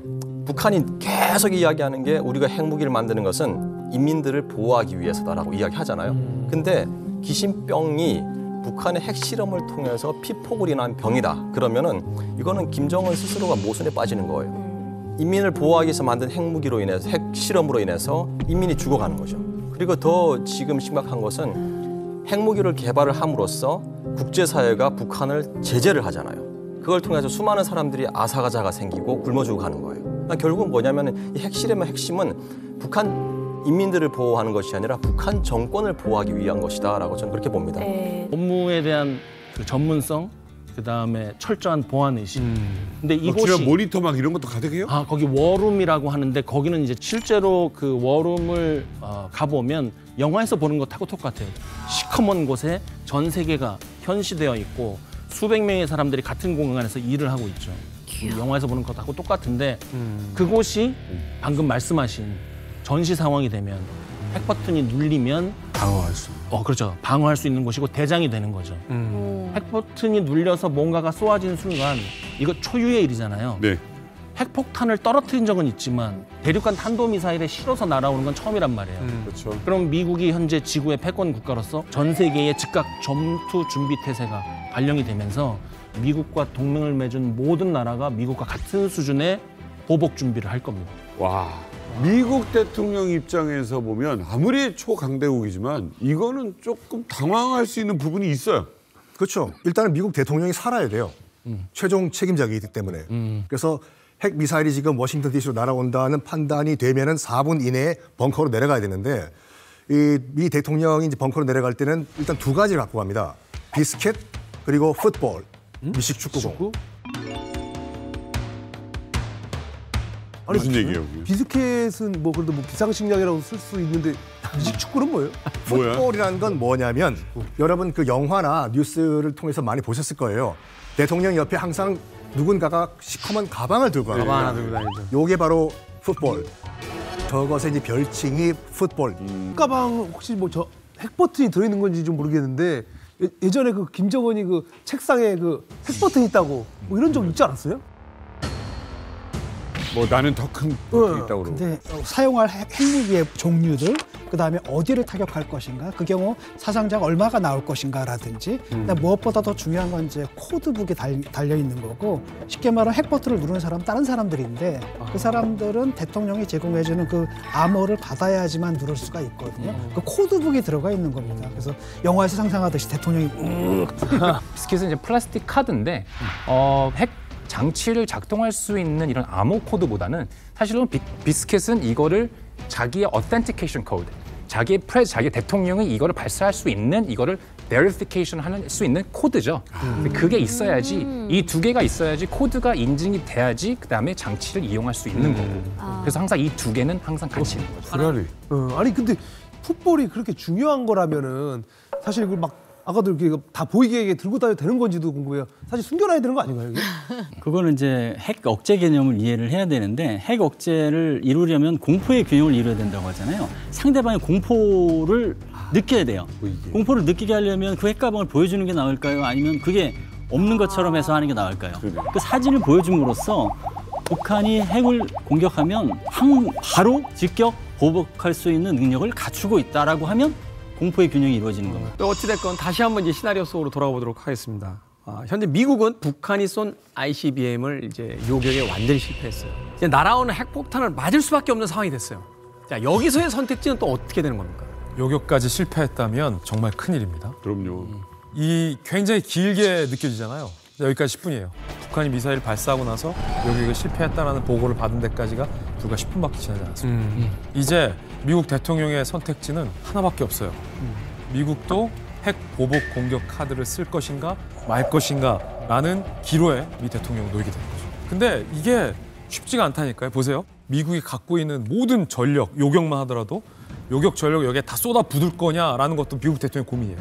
북한이 계속 이야기하는 게 우리가 핵무기를 만드는 것은 인민들을 보호하기 위해서다라고 이야기하잖아요. 근데 귀신병이 북한의 핵실험을 통해서 피폭을 인한 병이다. 그러면은 이거는 김정은 스스로가 모순에 빠지는 거예요. 인민을 보호하기 위해서 만든 핵무기로 인해서 핵실험으로 인해서 인민이 죽어가는 거죠. 그리고 더 지금 심각한 것은 핵무기를 개발을 함으로써 국제사회가 북한을 제재를 하잖아요. 그걸 통해서 수많은 사람들이 아사가자가 생기고 굶어 죽어가는 거예요. 결국은 뭐냐면 이 핵실험의 핵심은 북한 인민들을 보호하는 것이 아니라 북한 정권을 보호하기 위한 것이다라고 저는 그렇게 봅니다. 업무에 대한 그 전문성, 그다음에 철저한 보안 의식. 근데 이곳이 모니터 막 이런 것도 가득해요? 거기 워룸이라고 하는데 거기는 이제 실제로 그 워룸을 가보면 영화에서 보는 것하고 똑같아요. 시커먼 곳에 전 세계가 현시되어 있고 수백 명의 사람들이 같은 공간에서 일을 하고 있죠. 영화에서 보는 것하고 똑같은데 그곳이 방금 말씀하신 전시 상황이 되면 핵 버튼이 눌리면 방어할 수. 그렇죠. 방어할 수 있는 곳이고 대장이 되는 거죠. 핵 버튼이 눌려서 뭔가가 쏘아진 순간 이거 초유의 일이잖아요. 네. 핵폭탄을 떨어뜨린 적은 있지만 대륙간 탄도미사일에 실어서 날아오는 건 처음이란 말이에요. 그렇죠. 그럼 미국이 현재 지구의 패권 국가로서 전 세계의 즉각 전투 준비 태세가 발령이 되면서 미국과 동맹을 맺은 모든 나라가 미국과 같은 수준의 보복 준비를 할 겁니다. 와. 미국 대통령 입장에서 보면 아무리 초강대국이지만 이거는 조금 당황할 수 있는 부분이 있어요. 그렇죠. 일단은 미국 대통령이 살아야 돼요. 최종 책임자이기 때문에. 그래서 핵 미사일이 지금 워싱턴 DC로 날아온다는 판단이 되면은 4분 이내에 벙커로 내려가야 되는데 이 미 대통령이 이제 벙커로 내려갈 때는 일단 두 가지를 갖고 갑니다. 비스켓 그리고 풋볼, 미식 축구공. 무슨 얘기예요? 비스켓은 뭐 그래도 뭐 비상식량이라고 쓸 수 있는데 미식 축구는 뭐예요? 풋볼이라는 건 뭐냐면 여러분 그 영화나 뉴스를 통해서 많이 보셨을 거예요. 대통령 옆에 항상 누군가가 시커먼 가방을 들고 가요. 가방 하나 들고 다니죠. 요게 바로 풋볼. 저것의 이제 별칭이 풋볼. 가방 혹시 뭐 저 핵 버튼이 들어있는 건지 좀 모르겠는데 예전에 그 김정은이 그 책상에 그 핵 버튼 있다고 뭐 이런 적 있지 않았어요? 뭐 나는 더 큰 버튼이 있다고 그러고. 근데 사용할 핵무기의 종류들, 그다음에 어디를 타격할 것인가, 그 경우 사상자가 얼마가 나올 것인가라든지, 무엇보다 더 중요한 건 이제 코드북에 달려 있는 거고, 쉽게 말하면 핵 버튼을 누르는 사람은 다른 사람들인데 그 사람들은 대통령이 제공해주는 그 암호를 받아야지만 누를 수가 있거든요. 그 코드북이 들어가 있는 겁니다. 그래서 영화에서 상상하듯이 대통령이 비스킷은 이제 플라스틱 카드인데 핵 장치를 작동할 수 있는 이런 암호 코드보다는 사실은 비스킷은 이거를 자기의 authentication code, 자기 대통령이 이거를 발사할 수 있는 이거를 verification 할 수 있는 코드죠. 그게 있어야지, 이 두 개가 있어야지 코드가 인증이 돼야지 그다음에 장치를 이용할 수 있는 거고. 그래서 항상 이 두 개는 항상 같이 있는 거죠. 아니 근데 풋볼이 그렇게 중요한 거라면은 사실 그 막 아까도 이렇게 다 보이게 들고 다녀도 되는 건지도 궁금해요. 사실 숨겨놔야 되는 거 아닌가요, 이게? 그거는 이제 핵 억제 개념을 이해를 해야 되는데, 핵 억제를 이루려면 공포의 균형을 이루어야 된다고 하잖아요. 상대방의 공포를 느껴야 돼요. 공포를 느끼게 하려면 그 핵 가방을 보여주는 게 나을까요? 아니면 그게 없는 것처럼 해서 하는 게 나을까요? 그 사진을 보여줌으로써 북한이 핵을 공격하면 바로 직격 보복할 수 있는 능력을 갖추고 있다라고 하면 공포의 균형이 이루어지는 겁니다. 또 어찌됐건 다시 한번 이제 시나리오 속으로 돌아가 보도록 하겠습니다. 현재 미국은 북한이 쏜 ICBM을 이제 요격에 완전히 실패했어요. 이제 날아오는 핵폭탄을 맞을 수밖에 없는 상황이 됐어요. 자, 여기서의 선택지는 또 어떻게 되는 겁니까? 요격까지 실패했다면 정말 큰일입니다. 그럼요. 이 굉장히 길게 느껴지잖아요. 여기까지 10분이에요. 북한이 미사일 발사하고 나서 요격에 실패했다는 보고를 받은 데까지가 불과 10분밖에 지나지 않았습니다. 이제 미국 대통령의 선택지는 하나밖에 없어요. 미국도 핵 보복 공격 카드를 쓸 것인가 말 것인가 라는 기로에 미 대통령이 놓이게 되는 거죠. 근데 이게 쉽지가 않다니까요. 보세요. 미국이 갖고 있는 모든 전력, 요격만 하더라도 요격 전력 여기에 다 쏟아 붓을 거냐라는 것도 미국 대통령 고민이에요.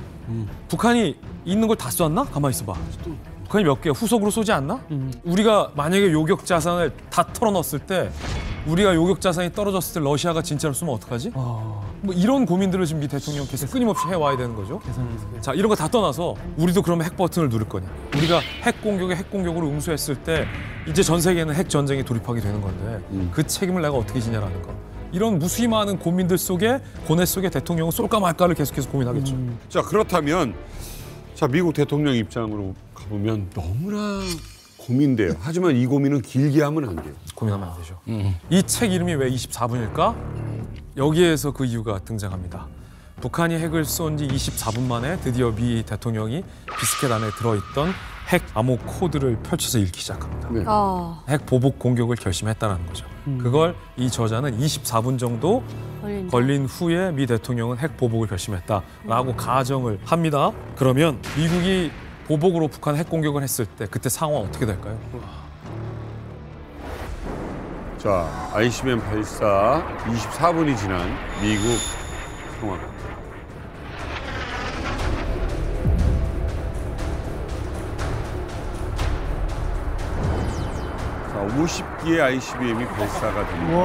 북한이 있는 걸 다 쐈나? 가만히 있어봐. 북한이 몇 개야? 후속으로 쏘지 않나? 우리가 만약에 요격 자산을 다 털어넣었을 때, 우리가 요격 자산이 떨어졌을 때 러시아가 진짜로 쏘면 어떡하지? 뭐 이런 고민들을 지금 미 대통령 계속 끊임없이 해와야 되는 거죠. 자, 이런 거 다 떠나서 우리도 그러면 핵 버튼을 누를 거냐? 우리가 핵 공격에 핵 공격으로 응수했을 때 이제 전 세계는 핵 전쟁에 돌입하게 되는 건데 그 책임을 내가 어떻게 지냐라는 거. 이런 무수히 많은 고민들 속에, 고뇌 속에 대통령은 쏠까 말까를 계속해서 고민하겠죠. 자, 그렇다면 자, 미국 대통령 입장으로 가보면 너무나 고민돼요. 하지만 이 고민은 길게 하면 안 돼요. 고민하면 안 되죠. 이 책 이름이 왜 24분일까? 여기에서 그 이유가 등장합니다. 북한이 핵을 쏜 지 24분 만에 드디어 미 대통령이 비스켓 안에 들어있던 핵 암호 코드를 펼쳐서 읽기 시작합니다. 핵 보복 공격을 결심했다는 거죠. 그걸 이 저자는 24분 정도 걸린 후에 미 대통령은 핵 보복을 결심했다라고 가정을 합니다. 그러면 미국이 보복으로 북한 핵 공격을 했을 때 그때 상황 어떻게 될까요? 자, ICBM 발사 24분이 지난 미국 상황. 자, 50기의 ICBM이 발사가 됩니다.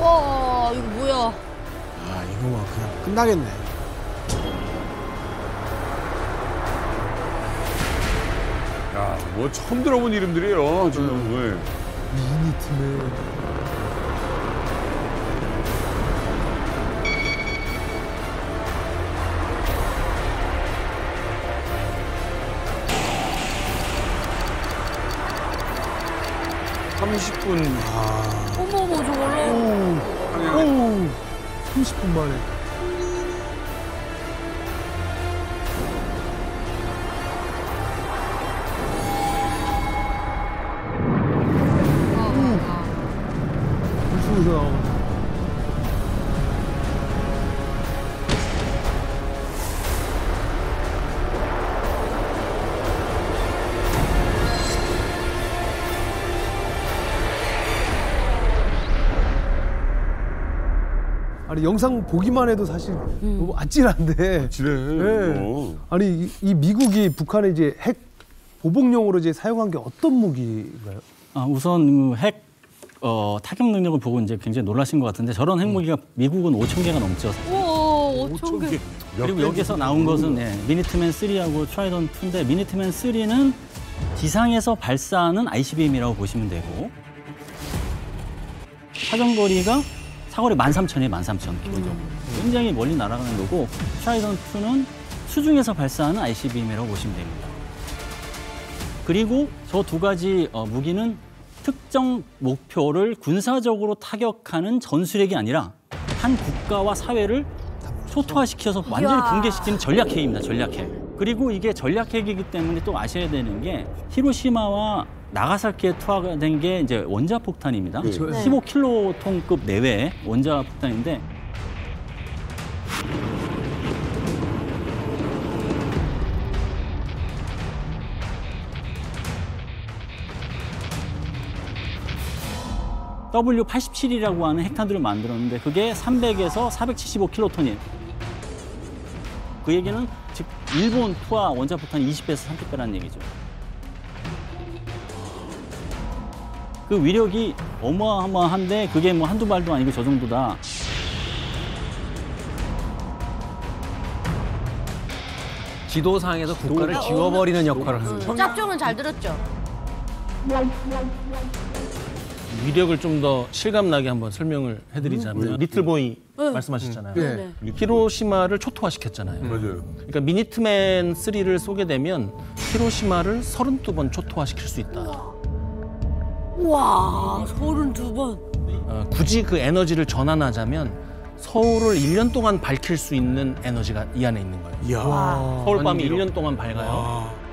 와, 이거 뭐야? 아, 이거 막 그냥 끝나겠네. 야, 뭐 처음 들어본 이름들이에요, 지금. 미니트맨. 어머, 저걸로. 오, 30분 만에. 불쑥 나오네. 아니 영상 보기만 해도 사실 너무 아찔한데. 아찔해. 네. 아니 이 미국이 북한에 이제 핵 보복용으로 이제 사용한 게 어떤 무기인가요? 우선 핵 타격 능력을 보고 이제 굉장히 놀라신 것 같은데 저런 핵무기가 미국은 5,000개가 넘죠. 오, 5,000개. 그리고 여기서 나온 것은 미니트맨 3하고 트라이던 2인데 미니트맨 3는 지상에서 발사하는 ICBM이라고 보시면 되고 사정거리가 사거리 13,000이에요. 13,000km 정도. 굉장히 멀리 날아가는 거고 트라이던 2는 수중에서 발사하는 ICBM이라고 보시면 됩니다. 그리고 저 두 가지 무기는 특정 목표를 군사적으로 타격하는 전술핵이 아니라 한 국가와 사회를 초토화시켜서 완전히 붕괴시키는 전략핵입니다. 전략핵. 그리고 이게 전략핵이기 때문에 또 아셔야 되는 게 히로시마와 나가사키에 투하가 된 게 이제 원자폭탄입니다. 15킬로톤급 내외의 원자폭탄인데 W87이라고 하는 핵탄두를 만들었는데 그게 300에서 475킬로톤이에요. 그 얘기는 즉 일본 투하 원자폭탄이 20배에서 30배라는 얘기죠. 그 위력이 어마어마한데 그게 뭐 한두 발도 아니고 저 정도다. 지도상에서 국가를 지워버리는 역할을 하는 거죠. 짭정은 잘 들었죠? 위력을 좀 더 실감나게 한번 설명을 해드리자면 리틀보이 말씀하셨잖아요. 히로시마를 초토화시켰잖아요. 맞아요. 그러니까 미니트맨 3를 쏘게 되면 히로시마를 32번 초토화시킬 수 있다. 와, 32번. 굳이 그 에너지를 전환하자면 서울을 1년 동안 밝힐 수 있는 에너지가 이 안에 있는 거예요. 이야. 서울 밤이 1년 동안 밝아요.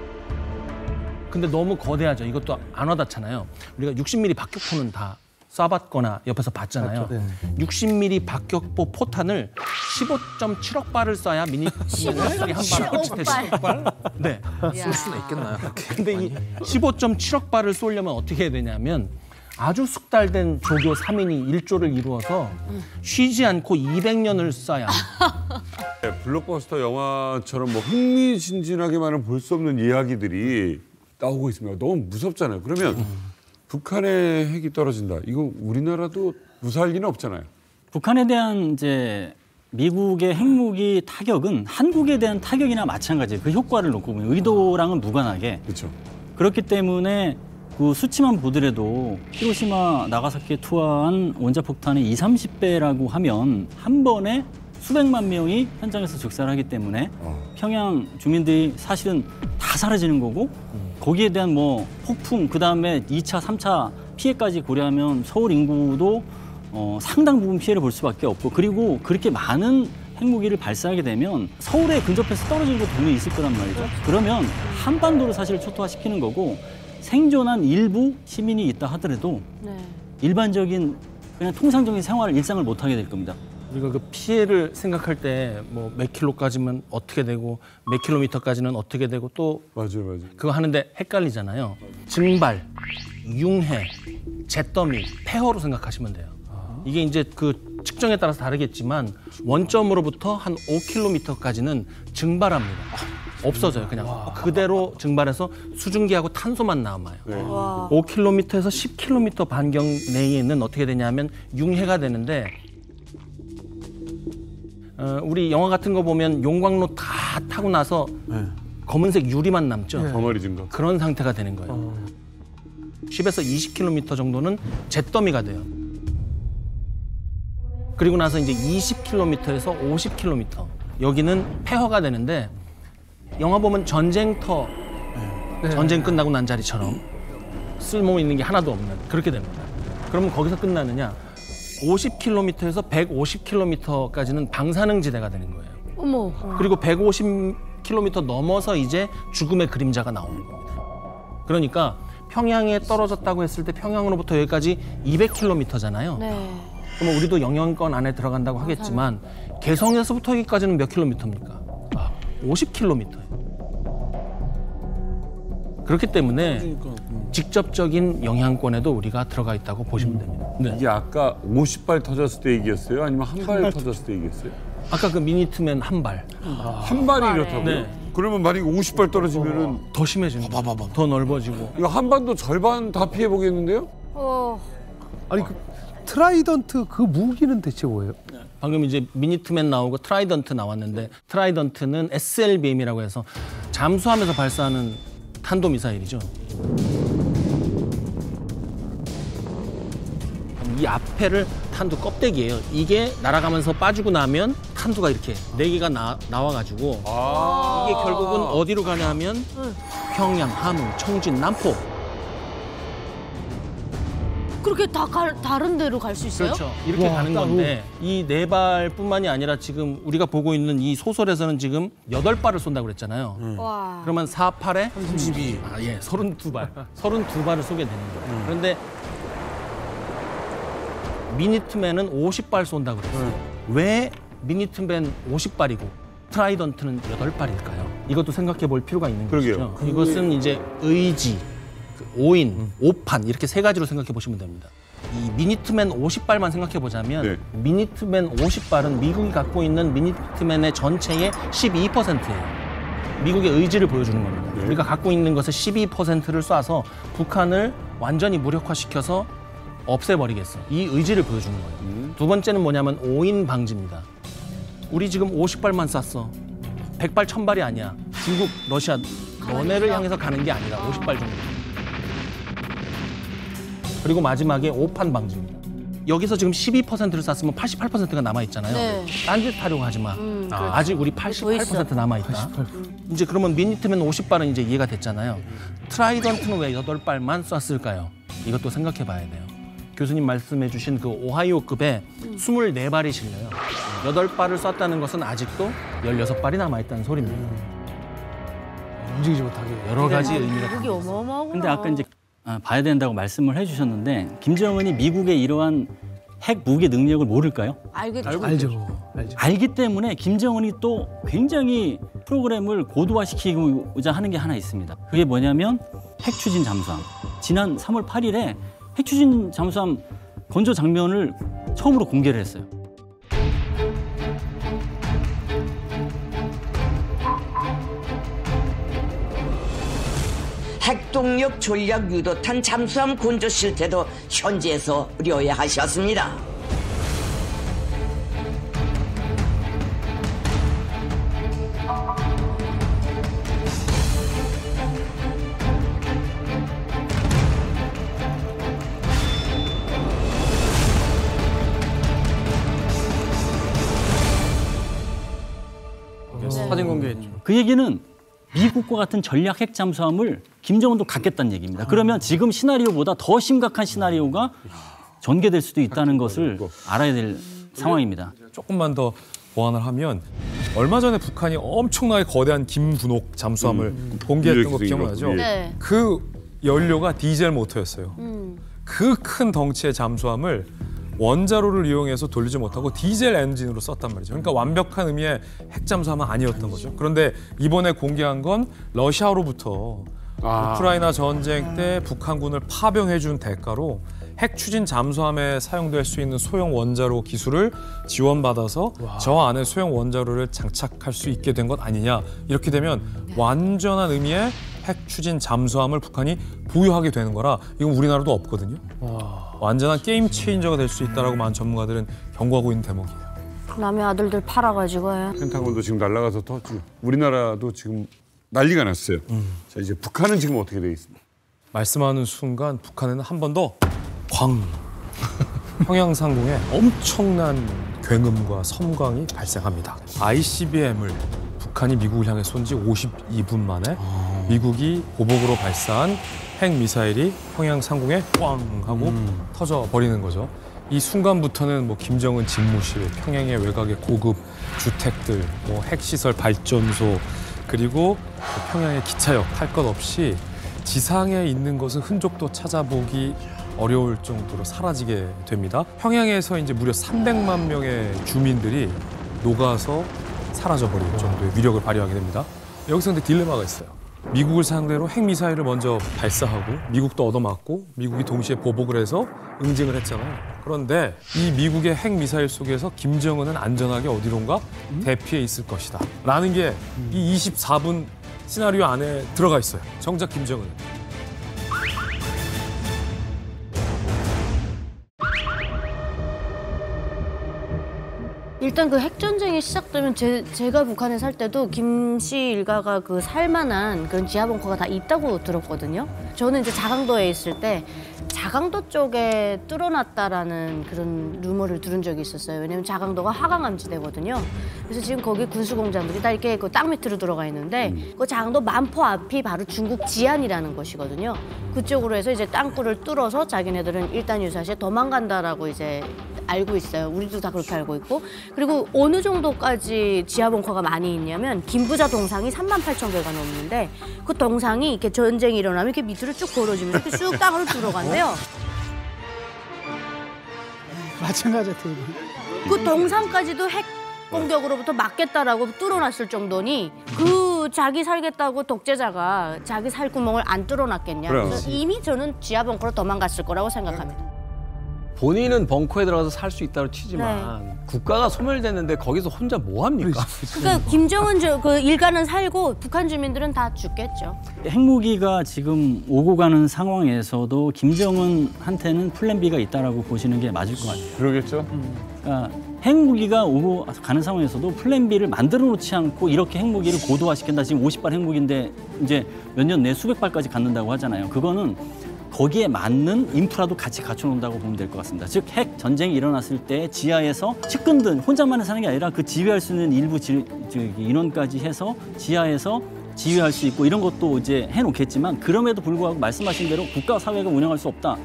근데 너무 거대하죠. 이것도 안 와닿잖아요. 우리가 60mm 박격포는 다 쏴봤거나 옆에서 봤잖아요. 60mm 박격포 포탄을 15.7억 발을 쏴야 미니트맨 한 발을 헛짓해 10억 발? 네. 쏠 수는 있겠나요? 근데 이 15.7억 발을 쏘려면 어떻게 해야 되냐면 아주 숙달된 조교 3인이 1조를 이루어서 쉬지 않고 200년을 쏴야 블록버스터 영화처럼 뭐 흥미진진하게만은 볼 수 없는 이야기들이 나오고 있습니다. 너무 무섭잖아요. 그러면 북한의 핵이 떨어진다. 이거 우리나라도 무사할 리는 없잖아요. 북한에 대한 이제 미국의 핵무기 타격은 한국에 대한 타격이나 마찬가지예요. 그 효과를 놓고 보면 의도랑은 무관하게. 그렇죠. 그렇기 때문에 그 수치만 보더라도 히로시마, 나가사키에 투하한 원자폭탄의 20-30배라고 하면 한 번에 수백만 명이 현장에서 즉사하기 때문에 평양 주민들이 사실은 다 사라지는 거고 거기에 대한 뭐 폭풍, 그다음에 2차, 3차 피해까지 고려하면 서울 인구도 상당 부분 피해를 볼 수밖에 없고 그리고 그렇게 많은 핵무기를 발사하게 되면 서울에 근접해서 떨어지는 것도 분명히 있을 거란 말이죠. 그러면 한반도를 사실 초토화시키는 거고 생존한 일부 시민이 있다 하더라도 일반적인 그냥 통상적인 생활, 일상을 못하게 될 겁니다. 우리가 그 피해를 생각할 때 뭐 몇 킬로까지면 어떻게 되고 몇 킬로미터까지는 어떻게 되고 또 맞아요. 그거 하는데 헷갈리잖아요. 증발, 융해, 잿더미, 폐허로 생각하시면 돼요. 이게 이제 그 측정에 따라서 다르겠지만 원점으로부터 한 5킬로미터까지는 증발합니다. 없어져요. 그냥 그대로 증발해서 수증기하고 탄소만 남아요. 5킬로미터에서 10킬로미터 반경 내에는 어떻게 되냐면 융해가 되는데 우리 영화 같은 거 보면 용광로 다 타고 나서 검은색 유리만 남죠. 덩어리 증거. 그런 상태가 되는 거예요. 10에서 20km 정도는 잿더미가 돼요. 그리고 나서 이제 20km에서 50km 여기는 폐허가 되는데 영화 보면 전쟁터 전쟁 끝나고 난 자리처럼 쓸모 있는 게 하나도 없는 그렇게 됩니다. 그러면 거기서 끝나느냐? 50km에서 150km까지는 방사능지대가 되는 거예요. 어머. 그리고 150km 넘어서 이제 죽음의 그림자가 나오는 겁니다. 그러니까 평양에 떨어졌다고 했을 때 평양으로부터 여기까지 200km잖아요. 그럼 우리도 영향권 안에 들어간다고 하겠지만 개성에서부터 여기까지는 몇 킬로미터입니까? 50km예요. 그렇기 때문에 직접적인 영향권에도 우리가 들어가 있다고 보시면 됩니다. 이게 아까 50발 터졌을 때 얘기였어요? 아니면 한 발 터졌을 때 얘기했어요? 아까 그 미니트맨 한 발. 한 발이 이렇다고요? 네. 그러면 만약에 50발 떨어지면은 더 심해집니다. 더 넓어지고. 이거 한반도 절반 다 피해 보겠는데요? 아니 그 트라이던트 그 무기는 대체 뭐예요? 방금 이제 미니트맨 나오고 트라이던트 나왔는데 트라이던트는 SLBM이라고 해서 잠수함에서 발사하는 탄도미사일이죠. 이 앞에를 탄두 껍데기예요. 이게 날아가면서 빠지고 나면 탄두가 이렇게 4개가 나와가지고 이게 결국은 어디로 가냐면 평양, 함흥, 청진, 남포. 그렇게 다른 데로 갈 수 있어요? 그렇죠. 이렇게 가는 건데 이 4발뿐만이 아니라 지금 우리가 보고 있는 이 소설에서는 지금 8발을 쏜다고 그랬잖아요. 와. 그러면 4, 8에 32. 32발. 32발을 쏘게 되는 거예요. 그런데 미니트맨은 50발 쏜다고 그랬어요. 왜 미니트맨 50발이고 트라이던트는 8발일까요? 이것도 생각해 볼 필요가 있는 거죠. 이것은 이제 의지, 5인, 5판 이렇게 3가지로 생각해 보시면 됩니다. 이 미니트맨 50발만 생각해 보자면 미니트맨 50발은 미국이 갖고 있는 미니트맨의 전체의 12%예요. 미국의 의지를 보여주는 겁니다. 우리가 갖고 있는 것의 12%를 쏴서 북한을 완전히 무력화시켜서 없애버리겠어. 이 의지를 보여주는 거예요. 두 번째는 뭐냐면 5인 방지입니다. 우리 지금 50발만 쐈어. 100발, 1000발이 아니야. 중국, 러시아 너네를 향해서 가는 게 아니라 50발 정도. 그리고 마지막에 5판 방지입니다. 여기서 지금 12%를 쐈으면 88%가 남아있잖아요. 딴짓 하려고 하지 마. 아직 우리 88% 남아있다. 이제 그러면 미니트맨 50발은 이제 이해가 됐잖아요. 트라이던트는 왜 8발만 쐈을까요? 이것도 생각해 봐야 돼요. 교수님 말씀해 주신 그 오하이오급에 24발이 실려요. 8발을 쐈다는 것은 아직도 16발이 남아있다는 소리입니다. 움직이지 못하게. 여러 가지 의미가 그게 어마어마하구나. 근데 아까 이제 봐야 된다고 말씀을 해주셨는데 김정은이 미국의 이러한 핵 무기 능력을 모를까요? 알죠. 알기 때문에 김정은이 또 굉장히 프로그램을 고도화시키고자 하는 게 하나 있습니다. 그게 뭐냐면 핵추진 잠수함. 지난 3월 8일에 핵추진 잠수함 건조 장면을 처음으로 공개를 했어요. 핵동력 전략 유도탄 잠수함 건조 실태도 현지에서 의뢰하셨습니다. 사진 공개했죠. 그 얘기는 미국과 같은 전략 핵 잠수함을 김정은도 갖겠다는 얘기입니다. 그러면 지금 시나리오보다 더 심각한 시나리오가 전개될 수도 있다는 것을 알아야 될 상황입니다. 조금만 더 보완을 하면 얼마 전에 북한이 엄청나게 거대한 김분옥 잠수함을 공개했던 거 기억나죠? 네. 그 연료가 디젤 모터였어요. 그 큰 덩치의 잠수함을 원자로를 이용해서 돌리지 못하고 디젤 엔진으로 썼단 말이죠. 그러니까 완벽한 의미의 핵잠수함은 아니었던 거죠. 그런데 이번에 공개한 건 러시아로부터 우크라이나 전쟁 때 북한군을 파병해준 대가로 핵 추진 잠수함에 사용될 수 있는 소형 원자로 기술을 지원받아서 저 안에 소형 원자로를 장착할 수 있게 된 것 아니냐. 이렇게 되면 완전한 의미의 핵 추진 잠수함을 북한이 보유하게 되는 거라 이건 우리나라도 없거든요. 완전한 게임 체인저가 될 수 있다라고 많은 전문가들은 경고하고 있는 대목이에요. 남의 아들들 팔아가지고 해. 펜타곤도 지금 날아가서 터지고 우리나라도 지금 난리가 났어요. 자, 이제 북한은 지금 어떻게 돼 있습니까? 말씀하는 순간 북한에는 한 번 더 평양 상공에 엄청난 굉음과 섬광이 발생합니다. ICBM을 북한이 미국을 향해 쏜 지 52분 만에 미국이 보복으로 발사한 핵미사일이 평양 상공에 꽝 하고 터져 버리는 거죠. 이 순간부터는 뭐 김정은 집무실, 평양의 외곽의 고급 주택들, 뭐 핵시설 발전소, 그리고 평양의 기차역 할 것 없이 지상에 있는 것은 흔적도 찾아보기 어려울 정도로 사라지게 됩니다. 평양에서 이제 무려 300만 명의 주민들이 녹아서 사라져버릴 정도의 위력을 발휘하게 됩니다. 여기서 근데 딜레마가 있어요. 미국을 상대로 핵미사일을 먼저 발사하고 미국도 얻어맞고 미국이 동시에 보복을 해서 응징을 했잖아요. 그런데 이 미국의 핵미사일 속에서 김정은은 안전하게 어디론가 대피해 있을 것이다 라는 게 이 24분 시나리오 안에 들어가 있어요. 정작 김정은은. 일단 그 핵전쟁이 시작되면 제가 북한에 살 때도 김씨 일가가 그 살만한 그런 지하 벙커가 다 있다고 들었거든요. 저는 이제 자강도에 있을 때 자강도 쪽에 뚫어놨다라는 그런 루머를 들은 적이 있었어요. 왜냐면 자강도가 화강암지대거든요. 그래서 지금 거기 군수공장들이 다 이렇게 그 땅 밑으로 들어가 있는데 그 자강도 만포 앞이 바로 중국 지안이라는 것이거든요. 그쪽으로 해서 이제 땅굴을 뚫어서 자기네들은 일단 유사시에 도망간다라고 이제 알고 있어요. 우리도 다 그렇게 알고 있고. 그리고 어느 정도까지 지하 벙커가 많이 있냐면 김부자 동상이 38,000개가 넘는데 그 동상이 이렇게 전쟁이 일어나면 이렇게 밑으로 쭉 벌어지면서 이렇게 쑥 땅으로 들어간대요. 마찬가지야. 그 동상까지도 핵 공격으로부터 막겠다라고 뚫어놨을 정도니 그 자기 살겠다고 독재자가 자기 살 구멍을 안 뚫어놨겠냐. 그래서 이미 저는 지하 벙커로 도망갔을 거라고 생각합니다. 본인은 벙커에 들어가서 살 수 있다고 치지만 국가가 소멸됐는데 거기서 혼자 뭐 합니까? 그러니까 김정은 그 일가는 살고 북한 주민들은 다 죽겠죠. 핵무기가 지금 오고 가는 상황에서도 김정은한테는 플랜 B가 있다라고 보시는 게 맞을 것 같아요. 그러겠죠. 그러니까 핵무기가 오고 가는 상황에서도 플랜 B를 만들어 놓지 않고 이렇게 핵무기를 고도화시킨다. 지금 50발 핵무기인데 이제 몇 년 내 수백 발까지 갖는다고 하잖아요. 그거는 거기에 맞는 인프라도 같이 갖춰놓는다고 보면 될 것 같습니다. 즉 핵 전쟁이 일어났을 때 지하에서 측근들 혼자만 사는 게 아니라 그 지휘할 수 있는 일부 인원까지 해서 지하에서 지휘할 수 있고 이런 것도 이제 해놓겠지만 그럼에도 불구하고 말씀하신 대로 국가 사회가 운영할 수 없다.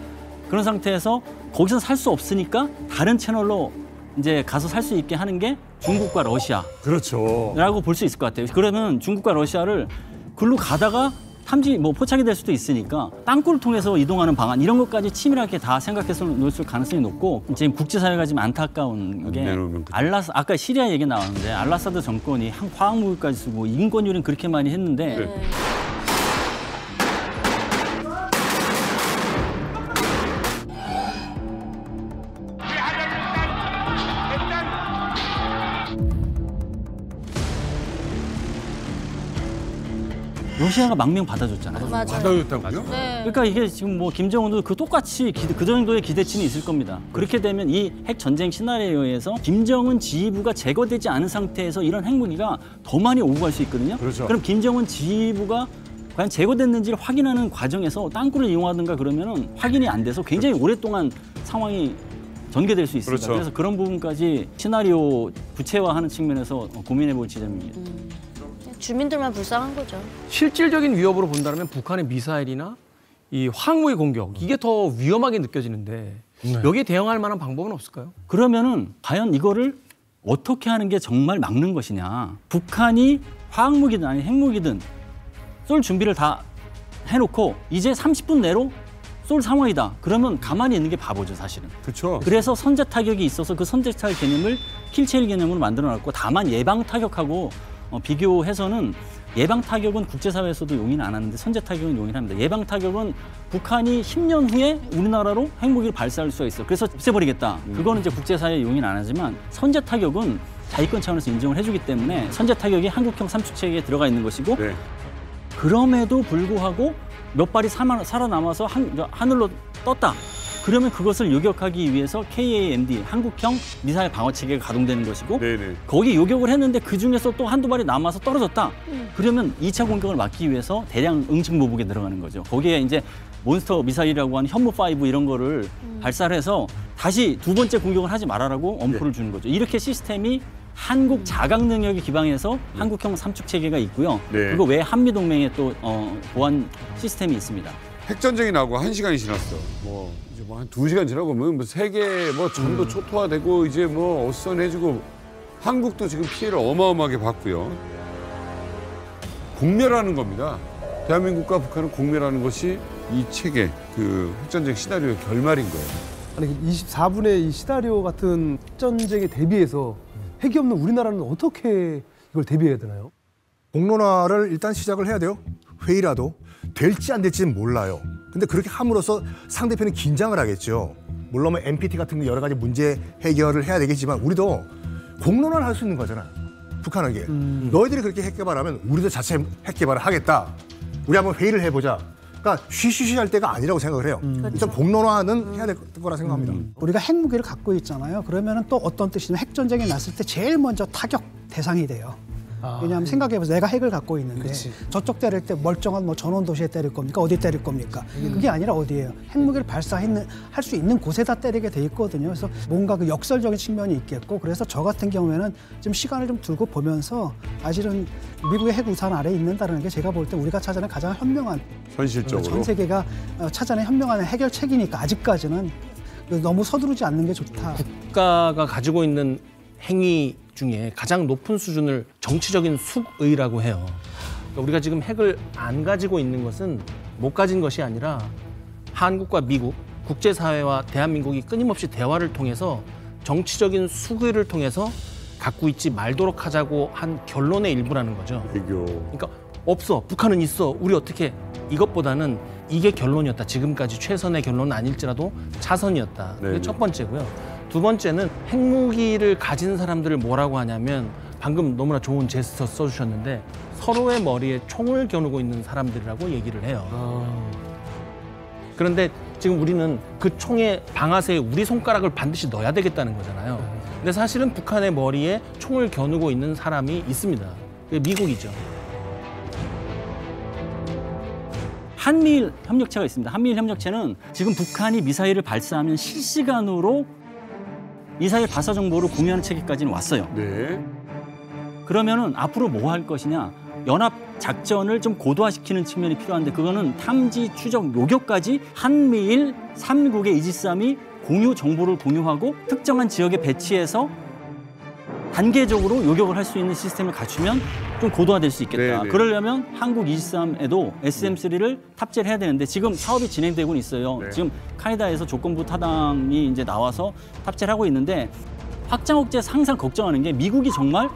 그런 상태에서 거기서 살 수 없으니까 다른 채널로 이제 가서 살 수 있게 하는 게 중국과 러시아. 그렇죠. 라고 볼 수 있을 것 같아요. 그러면 중국과 러시아를 글로 가다가 포착이 될 수도 있으니까 땅굴을 통해서 이동하는 방안 이런 것까지 치밀하게 다 생각해서 놓을 가능성이 높고 지금 국제사회가 지금 안타까운 게 아까 시리아 얘기 나왔는데 알라사드 정권이 화학무기까지 쓰고 인권유린 그렇게 많이 했는데 러시아가 망명 받아줬잖아요. 맞아요. 받아줬다고요? 네. 그러니까 이게 지금 뭐 김정은도 그 똑같이 그 정도의 기대치는 있을 겁니다. 그렇게 되면 이 핵 전쟁 시나리오에서 김정은 지휘부가 제거되지 않은 상태에서 이런 핵무기가 더 많이 오고 갈 수 있거든요. 그렇죠. 그럼 김정은 지휘부가 과연 제거됐는지를 확인하는 과정에서 땅굴을 이용하든가 그러면은 확인이 안 돼서 굉장히 오랫동안 상황이 전개될 수 있습니다. 그렇죠. 그래서 그런 부분까지 시나리오 구체화하는 측면에서 고민해볼 지점입니다. 주민들만 불쌍한 거죠. 실질적인 위협으로 본다면 북한의 미사일이나 이 화학무기 공격 이게 더 위험하게 느껴지는데 여기에 대응할 만한 방법은 없을까요? 그러면은 과연 이거를 어떻게 하는 게 정말 막는 것이냐. 북한이 화학무기든 아니 핵무기든 쏠 준비를 다 해놓고 이제 30분 내로 쏠 상황이다. 그러면 가만히 있는 게 바보죠, 사실은. 그렇죠. 그래서 선제 타격이 있어서 그 선제 타격 개념을 킬체일 개념으로 만들어놨고, 다만 예방 타격하고 비교해서는 예방 타격은 국제사회에서도 용인을 안 하는데 선제 타격은 용인을 합니다. 예방 타격은 북한이 10년 후에 우리나라로 핵무기를 발사할 수가 있어. 그래서 없애버리겠다. 그거는 이제 국제사회에 용인 안 하지만 선제 타격은 자위권 차원에서 인정을 해주기 때문에 선제 타격이 한국형 삼축체계에 들어가 있는 것이고, 네. 그럼에도 불구하고 몇 발이 살아남아서 하늘로 떴다. 그러면 그것을 요격하기 위해서 KAMD, 한국형 미사일 방어체계가 가동되는 것이고, 네네. 거기 요격을 했는데 그중에서 또 한두 발이 남아서 떨어졌다. 그러면 2차 공격을 막기 위해서 대량 응징보복에 들어가는 거죠. 거기에 이제 몬스터 미사일이라고 하는 현무5 이런 거를 발사를 해서 다시 두 번째 공격을 하지 말아라고 엄포를 주는 거죠. 이렇게 시스템이 한국 자각 능력에 기반해서 한국형 삼축체계가 있고요. 네. 그리고 외 한미동맹에 또 보안 시스템이 있습니다. 핵전쟁이 나고 1시간이 지났어. 뭐 이제 뭐 한 2시간 지나고 뭐 세계 뭐 전도 초토화되고 이제 뭐 어선해지고 한국도 지금 피해를 어마어마하게 봤고요. 공멸하는 겁니다. 대한민국과 북한은 공멸하는 것이 이 책의 그 핵전쟁 시나리오의 결말인 거예요. 아니 24분의 이 시나리오 같은 핵전쟁에 대비해서 핵이 없는 우리나라는 어떻게 이걸 대비해야 되나요? 공론화를 일단 시작을 해야 돼요. 회의라도. 될지 안 될지는 몰라요. 근데 그렇게 함으로써 상대편이 긴장을 하겠죠. 물론 뭐 NPT 같은 여러 가지 문제 해결을 해야 되겠지만 우리도 공론화를 할 수 있는 거잖아요. 북한에게. 너희들이 그렇게 핵 개발하면 우리도 자체 핵 개발을 하겠다. 우리 한번 회의를 해보자. 그러니까 쉬쉬쉬할 때가 아니라고 생각을 해요. 일단 공론화는 해야 될 거라 생각합니다. 우리가 핵무기를 갖고 있잖아요. 그러면은 또 어떤 뜻이냐면 핵전쟁이 났을 때 제일 먼저 타격 대상이 돼요. 왜냐하면 생각해보세요. 내가 핵을 갖고 있는데 그치. 저쪽 때릴 때 멀쩡한 뭐 전원 도시에 때릴 겁니까? 어디 때릴 겁니까? 그게 아니라 어디예요? 핵무기를 할 수 있는 곳에다 때리게 돼 있거든요. 그래서 뭔가 그 역설적인 측면이 있겠고, 그래서 저 같은 경우에는 좀 시간을 좀 두고 보면서 사실은 미국의 핵 우산 아래에 있는다는 게 제가 볼 때 우리가 찾아낸 가장 현명한, 현실적으로 전 세계가 찾아낸 현명한 해결책이니까 아직까지는 너무 서두르지 않는 게 좋다. 국가가 가지고 있는 행위 중에 가장 높은 수준을 정치적인 숙의라고 해요. 그러니까 우리가 지금 핵을 안 가지고 있는 것은 못 가진 것이 아니라 한국과 미국, 국제사회와 대한민국이 끊임없이 대화를 통해서 정치적인 숙의를 통해서 갖고 있지 말도록 하자고 한 결론의 일부라는 거죠. 그러니까 없어, 북한은 있어, 우리 어떻게, 이것보다는 이게 결론이었다. 지금까지 최선의 결론은 아닐지라도 차선이었다. 그게 첫 번째고요. 두 번째는 핵무기를 가진 사람들을 뭐라고 하냐면, 방금 너무나 좋은 제스처 써주셨는데 서로의 머리에 총을 겨누고 있는 사람들이라고 얘기를 해요. 그런데 지금 우리는 그 총의 방아쇠에 우리 손가락을 반드시 넣어야 되겠다는 거잖아요. 근데 사실은 북한의 머리에 총을 겨누고 있는 사람이 있습니다. 그게 미국이죠. 한미일 협력체가 있습니다. 한미일 협력체는 지금 북한이 미사일을 발사하면 실시간으로 미사일 발사 정보를 공유하는 체계까지는 왔어요. 네. 그러면은 앞으로 뭐 할 것이냐? 연합 작전을 좀 고도화시키는 측면이 필요한데, 그거는 탐지, 추적, 요격까지 한미일 3국의 이지스함이 공유 정보를 공유하고 특정한 지역에 배치해서 단계적으로 요격을 할 수 있는 시스템을 갖추면 좀 고도화될 수 있겠다. 네네. 그러려면 한국 이지스함에도 SM3를 탑재를 해야 되는데 지금 사업이 진행되고 있어요. 네. 지금 카이다에서 조건부 타당이 이제 나와서 탑재를 하고 있는데, 확장 억제에서 항상 걱정하는 게 미국이 정말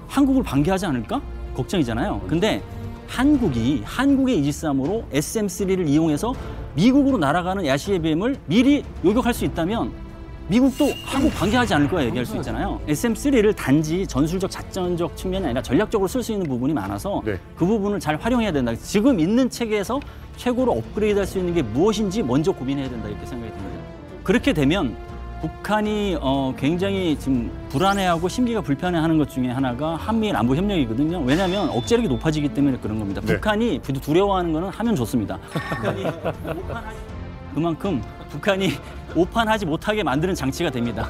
한국을 반기하지 않을까? 걱정이잖아요. 근데 한국의 이지스함으로 SM3를 이용해서 미국으로 날아가는 야시의 을 미리 요격할 수 있다면 미국도 한국 반기하지 않을 거야 얘기할 수 있잖아요. SM3를 단지 전술적 작전적 측면이 아니라 전략적으로 쓸 수 있는 부분이 많아서 그 부분을 잘 활용해야 된다. 지금 있는 체계에서 최고로 업그레이드할 수 있는 게 무엇인지 먼저 고민해야 된다 이렇게 생각이 듭니다. 그렇게 되면 북한이 굉장히 지금 불안해하고 심기가 불편해하는 것 중에 하나가 한미일 안보 협력이거든요. 왜냐하면 억제력이 높아지기 때문에 그런 겁니다. 북한이 두려워하는 거는 하면 좋습니다. 그만큼 북한이 오판하지 못하게 만드는 장치가 됩니다.